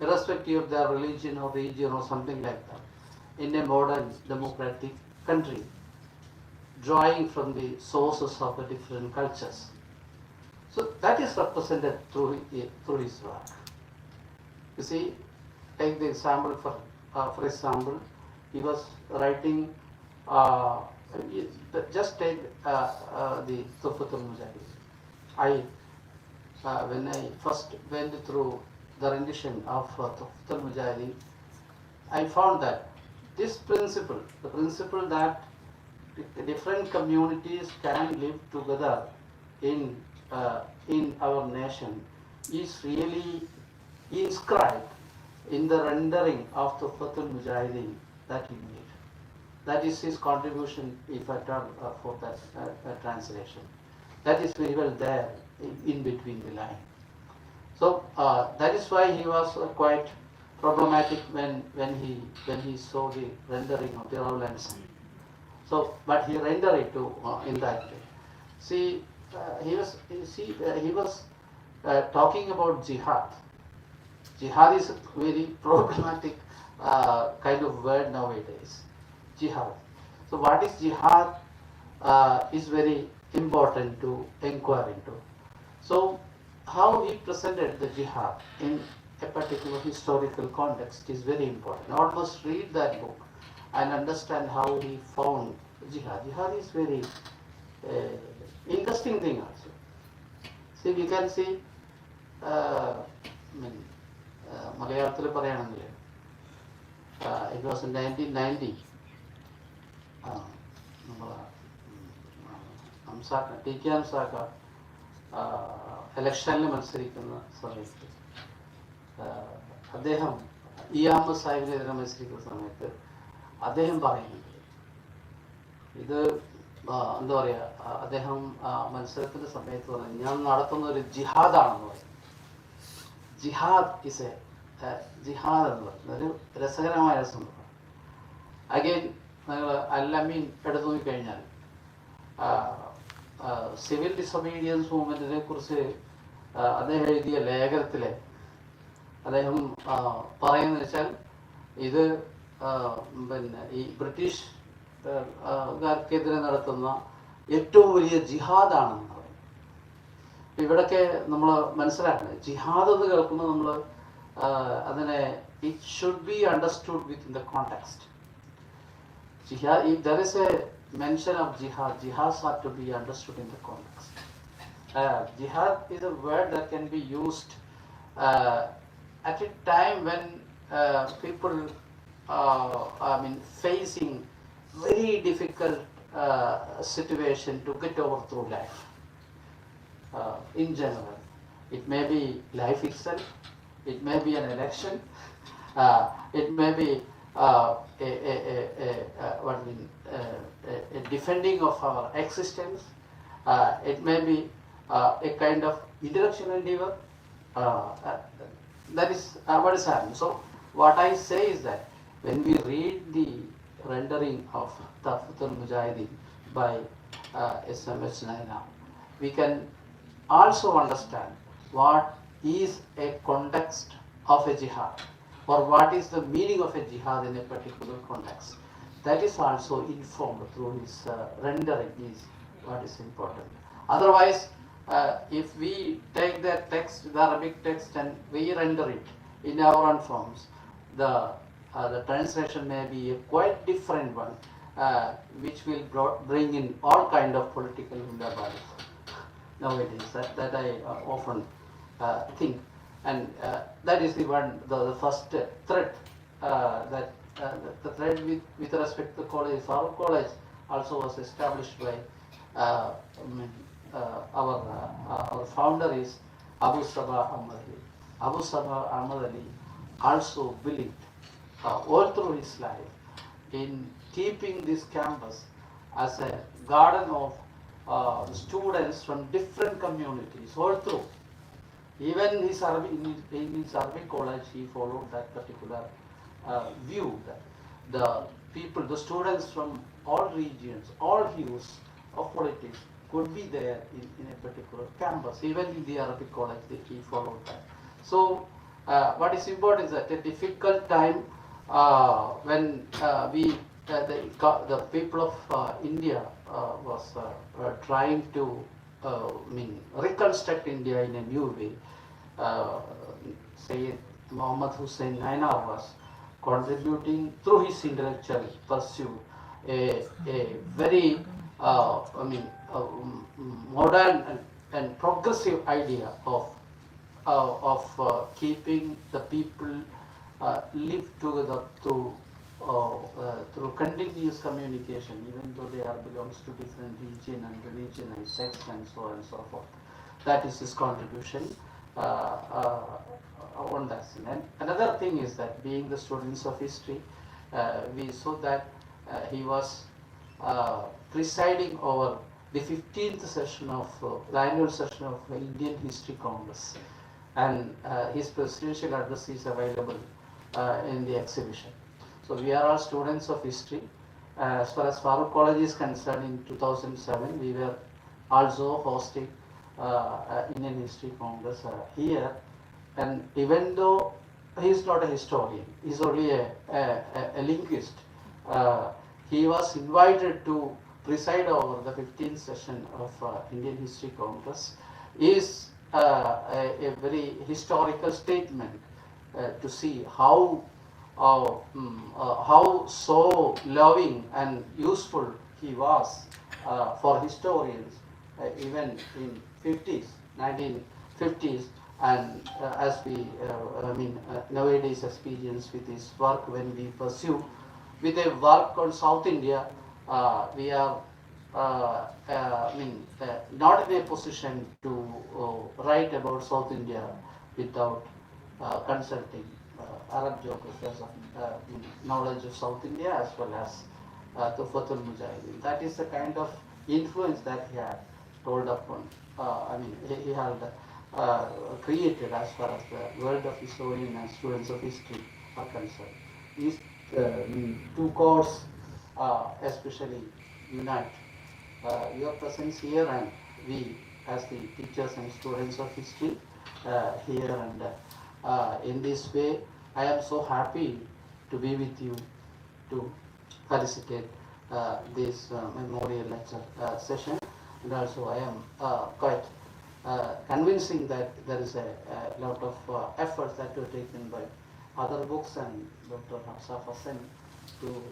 irrespective of their religion or region or something like that, in a modern democratic country, drawing from the sources of the different cultures. So that is represented through his work. You see, take the example for example, he was writing. Just take the Tuhfatul Mujahideen. When I first went through the rendition of Tuhfatul Mujahideen, I found that this principle, the principle that different communities can live together in our nation, is really inscribed in the rendering of the Tuhfatul Mujahideen that he made. That is his contribution, if I turn for that translation. That is very well there in between the line. So that is why he was quite problematic when he saw the rendering of the Raul and Son. So, but he rendered it in that way. See, he was talking about jihad. Jihad is a very problematic kind of word nowadays. Jihad. So what is jihad is very important to inquire into. So how he presented the jihad in a particular historical context is very important. One must read that book and understand how he found jihad. Jihad is very interesting thing also. See, we can see മലയാളത്തിൽ പറയുകയാണെങ്കിൽ it was in 1990 T K ഹംസാക്ക ഇലക്ഷനിൽ മത്സരിക്കുന്ന സമയത്ത് അദ്ദേഹം E Ahmed സാഹിബിനെതിരെ മത്സരിക്കുന്ന സമയത്ത് അദ്ദേഹം പറയുന്നുണ്ട്, ഇത് എന്താ പറയുക, അദ്ദേഹം മത്സരത്തിൻ്റെ സമയത്ത് പറഞ്ഞു, ഞാൻ നടത്തുന്ന ഒരു ജിഹാദാണെന്ന് പറയും. ജിഹാദ് ഇസ് എ ജിഹാദ് എന്ന് പറയുന്നത് ഒരു രസകരമായ സംഭവം. അഗെയിൻ നിങ്ങൾ അൽ-അമീൻ എടുത്തു നോക്കിക്കഴിഞ്ഞാൽ സിവിൽ ഡിസൊബീഡിയൻസ് മൂവ്മെൻറ്റിനെ കുറിച്ച് അദ്ദേഹം എഴുതിയ ലേഖനത്തിൽ അദ്ദേഹം പറയുന്നത് വെച്ചാൽ ഇത് പിന്നെ ഈ ബ്രിട്ടീഷ് കാർക്കെതിരെ നടത്തുന്ന ഏറ്റവും വലിയ ജിഹാദാണെന്ന് പറയും. ഇവിടൊക്കെ നമ്മൾ മനസ്സിലാക്കുന്നത് ജിഹാദ് എന്ന് കേൾക്കുമ്പോൾ നമ്മൾ അതിനെ it should be understood with in the context. Jihad, if there is a mention of jihad, jihads are to be understood in the context. Jihad is a word that can be used at a time when people facing very difficult situation to get over through life. In general, it may be life itself, it may be an election, it may be a defending of our existence. It may be a kind of intellectual endeavor. That is what is happening. So what I say is that when we read the rendering of Tafatul Mujahideen by S.M.H. Nainar, we can also understand what is a context of a jihad, or what is the meaning of a jihad in a particular context. That is also informed through his rendering is what is important. Otherwise, if we take that text, the Arabic text, and we render it in our own forms, the translation may be a quite different one, which will bring in all kind of political underbelly nowadays. That I often think. And that is the first thread that the thread with respect to college. Our college also was established by our founder is Abu Sabah Ahmad Ali. Abu Sabah Ahmad Ali also believed all through his life in keeping this campus as a garden of students from different communities all through. Even in his Arabic college, he followed that particular view that the people, the students from all regions, all hues of politics could be there in a particular campus. Even in the Arabic college, he followed that. So, what is important is that a difficult time when the people of India was trying to reconstruct India in a new way. Sayyid Muhammad Hussain Nainar was contributing through his intellectual pursuit a very modern and progressive idea of keeping the people live together through continuous communication, even though they belongs to different region and religion and sex and so on and so forth. That is his contribution on that. And another thing is that being the students of history, we saw that he was presiding over the 15th session of the annual session of Indian History Congress, and his presidential address is available in the exhibition. So we are all students of history. As far as Farooq College is concerned, in 2007 we were also hosting Indian History Congress here, and even though he is not a historian, he is only a linguist, he was invited to preside over the 15th session of Indian History Congress. Is a very historical statement to see how so loving and useful he was for historians even in 1950s, and as we nowadays experience with his work when we pursue with a work on South India, we are not in a position to write about South India without consulting Arab geographers of knowledge of South India as well as Tufatul Mujahideen. That is the kind of influence that he had told upon. He had created as far as the world of historian and students of history are concerned. These two codes especially unite your presence here and we as the teachers and students of history here, and in this way I am so happy to be with you to felicitate this memorial lecture session, and also I am quite convincing that there is a lot of efforts that were taken by other books and Dr. Hussain to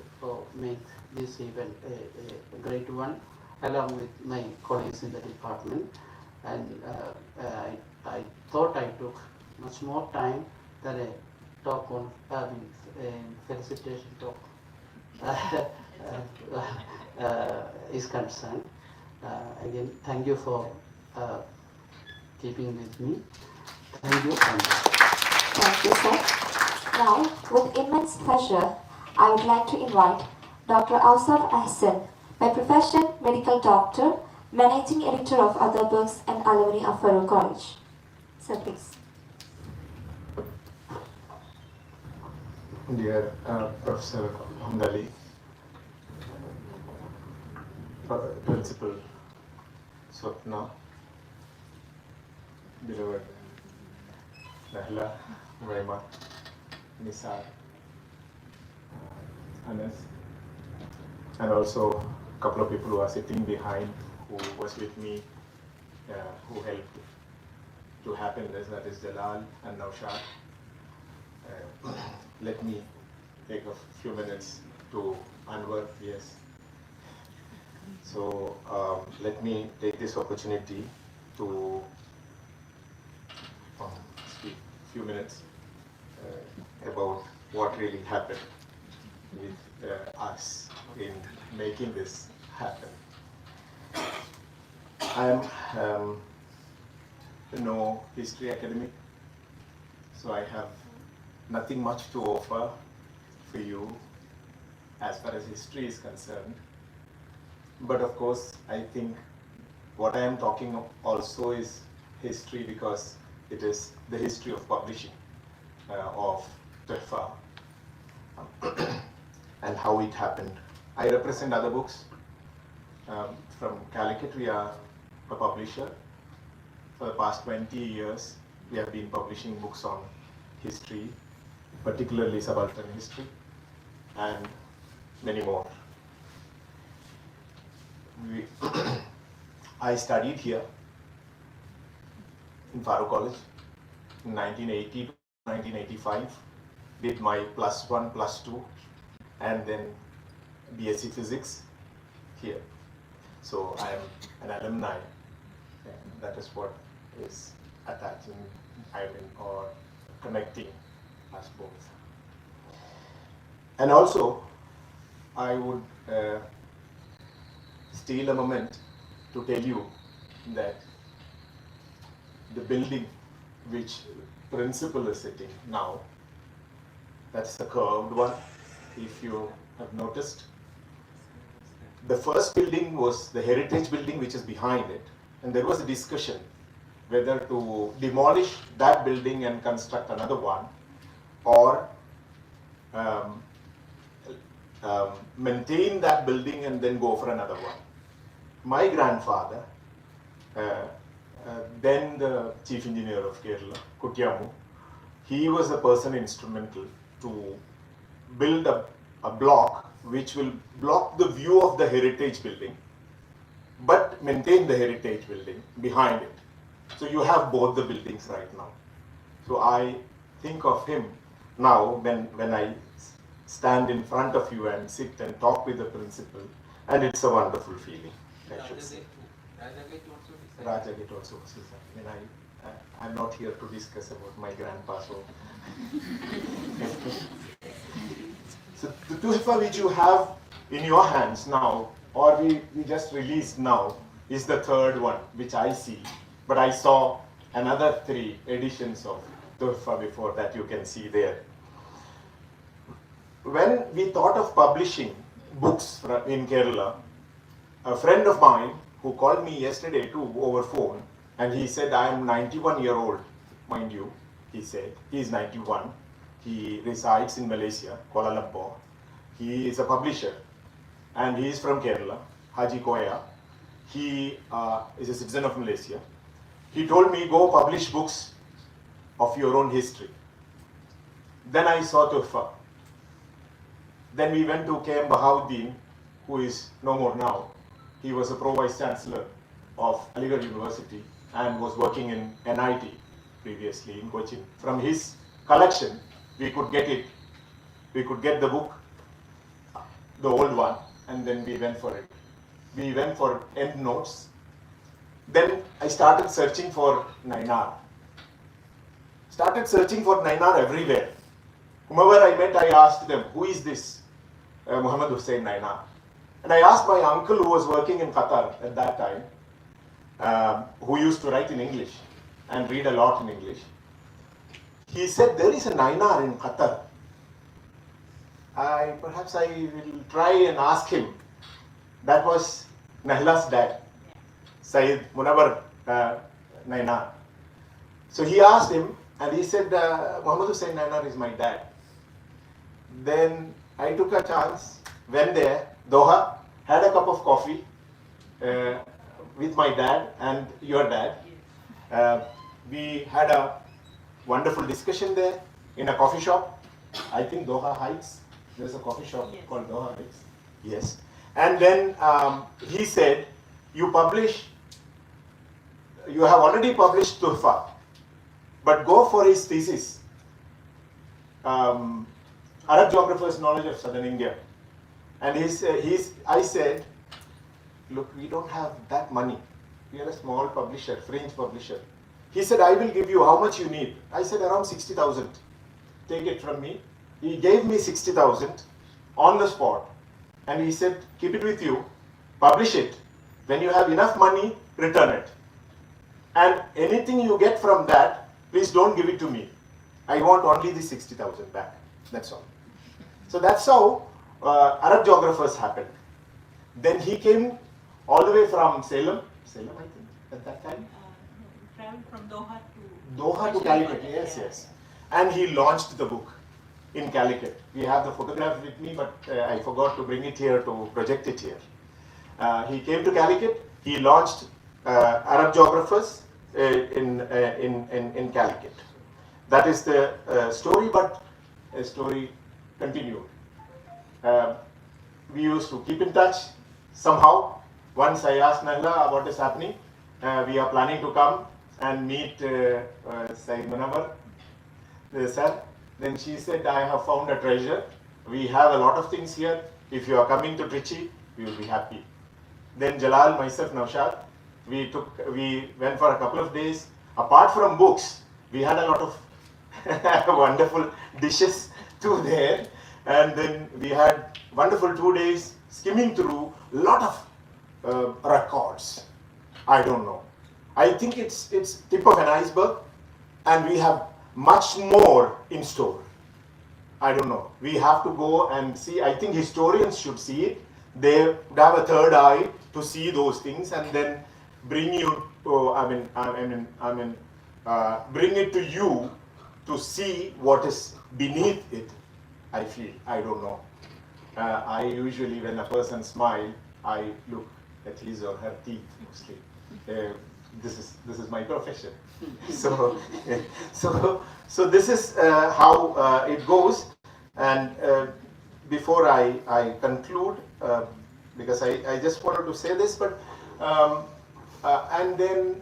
make this event a great one, along with my colleagues in the department. And I thought I took much more time than a talk on, felicitation talk is concerned. Again, thank you for keeping with me. Thank you. Thank you, sir. Now, with immense pleasure, I would like to invite Dr. Ausaf Ahsan, by profession medical doctor, managing editor of other books and alumni of Farouk College. Sir, please. Dear Professor Handali, Principal Swapna, beloved Nahla, Raima, Nisar, Anas, and also a couple of people who are sitting behind who was with me, who helped to happen this, that is Jalal and Naushad. Let me take a few minutes to Anwar, yes. So let me take this opportunity to speak a few minutes about what really happened with us in making this happen. I am no history academic, so I have nothing much to offer for you as far as history is concerned. But of course, I think what I am talking of also is history, because it is the history of publishing of Tuhfa and how it happened. I represent other books. From Calicut, we are a publisher. For the past 20 years, we have been publishing books on history, particularly subaltern history, and many more. I studied here in Farouk College in 1980 to 1985, did my +1, +2, and then BSc Physics here. So I am an alumni, and that is what is attaching, or connecting us both. And also, I would steal a moment to tell you that the building which principal is sitting now, that's the curved one, if you have noticed. The first building was the heritage building, which is behind it, and there was a discussion whether to demolish that building and construct another one, or maintain that building and then go for another one. My grandfather, then the chief engineer of Kerala, Kutyamu, he was a person instrumental to build a block which will block the view of the heritage building, but maintain the heritage building behind it. So you have both the buildings right now. So I think of him now when I stand in front of you and sit and talk with the principal, and it's a wonderful feeling, I should say. Rajagate also was designed. I'm not here to discuss about my grandpa, so. So the Tuhfa which you have in your hands now, or we just released now, is the third one, which I see. But I saw another 3 editions of Tuhfa before that, you can see there. When we thought of publishing books in Kerala, a friend of mine who called me yesterday too over phone And he said, I am 91-year-old, mind you, he said. He is 91. He resides in Malaysia, Kuala Lumpur. He is a publisher, and he is from Kerala, Haji Koya. He is a citizen of Malaysia. He told me, go publish books of your own history. Then I saw Tuhfa. Then we went to KM Bahauddin, who is no more now. He was a pro-vice chancellor of Aligarh University and was working in NIT previously in Cochin. From his collection, we could get it. We could get the book, the old one, and then we went for it. We went for end notes. Then I started searching for Nainar. Started searching for Nainar everywhere. Whomever I met, I asked them, who is this Muhammad Hussain Nainar? And I asked my uncle who was working in Qatar at that time, who used to write in English and read a lot in English. He said, there is a Nainar in Qatar. Perhaps I will try and ask him. That was Nehla's dad, Sayyid Munawar Nainar. So he asked him, and he said, Muhammad Hussain Nainar is my dad. Then I took a chance, went there, Doha, had a cup of coffee with my dad and your dad. We had a wonderful discussion there in a coffee shop. I think Doha Heights. There's a coffee shop called Doha Heights. Yes. And then he said, you have already published Tuhfa, but go for his thesis, Arab Geographer's Knowledge of Southern India. And I said, look, we don't have that money. We are a small publisher, fringe publisher. He said, I will give you how much you need. I said, around 60,000. Take it from me. He gave me 60,000 on the spot. And he said, keep it with you, publish it. When you have enough money, return it. And anything you get from that, please don't give it to me. I want only the 60,000 back. That's all. So that's how Arab Geographers happened. Then he came all the way from Salem, I think, at that time. Traveled from Doha to Calicut, yes. And he launched the book in Calicut. We have the photograph with me, but I forgot to bring it here to project it here. He came to Calicut. He launched Arab Geographers in Calicut. That is the story, but a story continued. We used to keep in touch somehow. Once I asked Nahla what is happening. We are planning to come and meet Sayyid Munawar, sir. Then she said, I have found a treasure. We have a lot of things here. If you are coming to Trichy, we will be happy. Then Jalal, myself, Naushad, we went for a couple of days. Apart from books, we had a lot of wonderful dishes too there. And then we had wonderful 2 days skimming through a lot of records. I don't know. I think it's tip of an iceberg, and we have much more in store. I don't know. We have to go and see. I think historians should see it. They would have a third eye to see those things, and then bring you. Bring it to you to see what is beneath it. I feel. I don't know. I usually, when a person smiles, I look at his or her teeth mostly. This is my profession. So this is how it goes. And before I conclude, because I just wanted to say this, but and then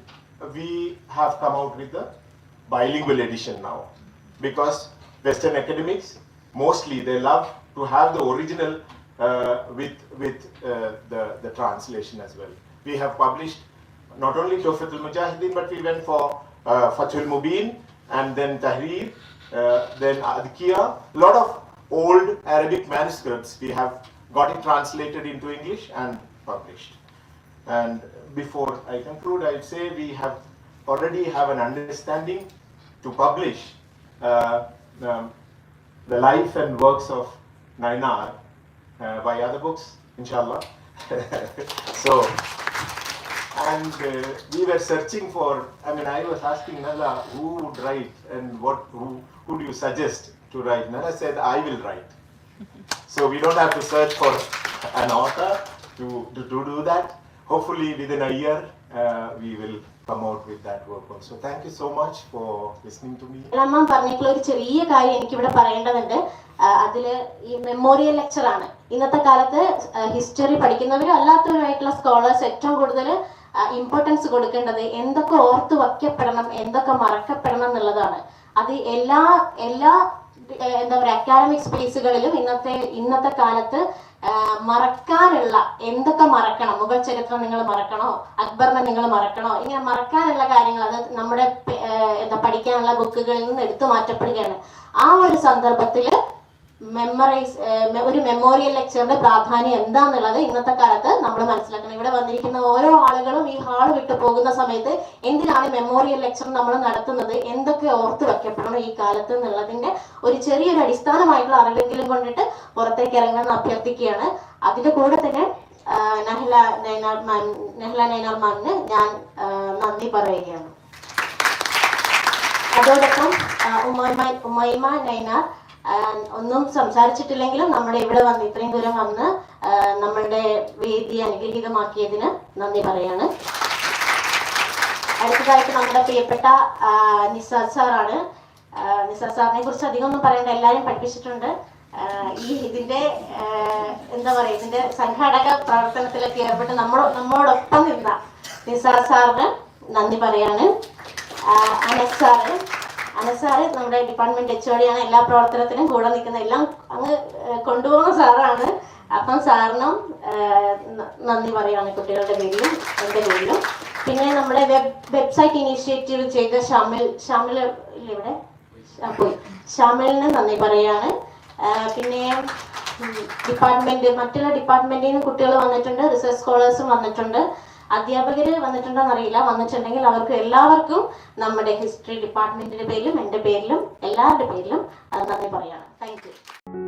we have come out with the bilingual edition now, because Western academics mostly they love to have the original with the translation as well. We have published not only Tuhfatul Mujahideen, but we went for Fathul Mubin, and then Tahrir, then Adkiya. A lot of old Arabic manuscripts we have got it translated into English and published. And before I conclude, I'd say we already have an understanding to publish the life and works of Nainar by other books, inshallah. So, and we were searching for, I mean, I was asking Nala who would write and who do you suggest to write. Nala said, I will write. So we don't have to search for an author to do that. Hopefully within a year we will come out with that work also. Thank you so much for listening to me. അമ്മ പറഞ്ഞിട്ടുള്ള ഒരു ചെറിയ കാര്യം എനിക്കിവിടെ പറയേണ്ടതുണ്ട്. അതിൽ ഈ memorial ലെക്ചറാണ്. ഇന്നത്തെ കാലത്ത് ഹിസ്റ്ററി പഠിക്കുന്നവരും അല്ലാത്തവരുമായിട്ടുള്ള സ്കോളേഴ്സ് ഏറ്റവും കൂടുതൽ ഇമ്പോർട്ടൻസ് കൊടുക്കേണ്ടത് എന്തൊക്കെ ഓർത്ത് വയ്ക്കപ്പെടണം, എന്തൊക്കെ മറക്കപ്പെടണം എന്നുള്ളതാണ്. അത് എല്ലാ എന്താ പറയുക അക്കാഡമിക് സ്പേസുകളിലും ഇന്നത്തെ കാലത്ത് മറക്കാനുള്ള എന്തൊക്കെ മറക്കണം, മുഗൾ ചരിത്രം നിങ്ങൾ മറക്കണോ, അക്ബറിനെ നിങ്ങൾ മറക്കണോ, ഇങ്ങനെ മറക്കാനുള്ള കാര്യങ്ങൾ അത് നമ്മുടെ പഠിക്കാനുള്ള ബുക്കുകളിൽ നിന്ന് എടുത്തു മാറ്റപ്പെടുകയാണ്. ആ ഒരു സന്ദർഭത്തിൽ ഒരു മെമ്മോറിയൽ ലെക്ചറിന്റെ പ്രാധാന്യം എന്താന്നുള്ളത് ഇന്നത്തെ കാലത്ത് നമ്മൾ മനസ്സിലാക്കണം. ഇവിടെ വന്നിരിക്കുന്ന ഓരോ ആളുകളും ഈ ഹാൾ വിട്ടു പോകുന്ന സമയത്ത് എന്തിനാണ് മെമ്മോറിയൽ ലെക്ചർ നമ്മൾ നടത്തുന്നത്, എന്തൊക്കെ ഓർത്ത് വെക്കപ്പെടണം ഈ കാലത്ത് എന്നുള്ളതിന്റെ ഒരു ചെറിയൊരു അടിസ്ഥാനമായിട്ടുള്ള അറിവെങ്കിലും കൊണ്ടിട്ട് പുറത്തേക്ക് ഇറങ്ങുമെന്ന് അഭ്യർത്ഥിക്കുകയാണ്. അതിന്റെ കൂടെ തന്നെ നെഹ്ല നൈനാർ മാമിന് ഞാൻ നന്ദി പറയുകയാണ്. അതോടൊപ്പം ഉമൈമ നൈനാർ ഒന്നും സംസാരിച്ചിട്ടില്ലെങ്കിലും നമ്മുടെ ഇവിടെ വന്ന് ഇത്രയും ദൂരം വന്ന് നമ്മളുടെ വേദി അനുഗ്രഹീതമാക്കിയതിന് നന്ദി പറയാണ്. അടുത്തതായിട്ട് നമ്മുടെ പ്രിയപ്പെട്ട നിസാർ സാറാണ്. നിസാർ സാറിനെ കുറിച്ച് അധികം ഒന്നും പറയേണ്ട, എല്ലാവരും പഠിപ്പിച്ചിട്ടുണ്ട്. ഇതിന്റെ എന്താ പറയുക, ഇതിന്റെ സംഘാടക പ്രവർത്തനത്തിലൊക്കെ ഏർപ്പെട്ട് നമ്മോടൊപ്പം നിന്ന നിസാർ സാറിന് നന്ദി പറയാണ്. അനസാറ് നമ്മുടെ ഡിപ്പാർട്ട്മെന്റ് HOD ആണ്. എല്ലാ പ്രവർത്തനത്തിനും കൂടെ നിൽക്കുന്ന എല്ലാം അങ്ങ് കൊണ്ടുപോകുന്ന സാറാണ്. അപ്പം സാറിനും നന്ദി പറയുകയാണ് കുട്ടികളുടെ പേരിലും എൻ്റെ പേരിലും. പിന്നെ നമ്മുടെ വെബ്സൈറ്റ് ഇനീഷ്യേറ്റീവ് ചെയ്ത ഷാമിൽ ഇവിടെ പോയി, ഷാമിലിന് നന്ദി പറയാണ്. പിന്നെ മറ്റുള്ള ഡിപ്പാർട്ട്മെന്റിൽ നിന്ന് കുട്ടികൾ വന്നിട്ടുണ്ട്, റിസർച്ച് സ്കോളേഴ്സും വന്നിട്ടുണ്ട്, അധ്യാപകർ വന്നിട്ടുണ്ടോന്ന് അറിയില്ല. വന്നിട്ടുണ്ടെങ്കിൽ അവർക്ക് എല്ലാവർക്കും നമ്മുടെ ഹിസ്റ്ററി ഡിപ്പാർട്ട്മെന്റിന്റെ പേരിലും എൻ്റെ പേരിലും എല്ലാവരുടെ പേരിലും നന്ദി പറയാണ്. Thank you.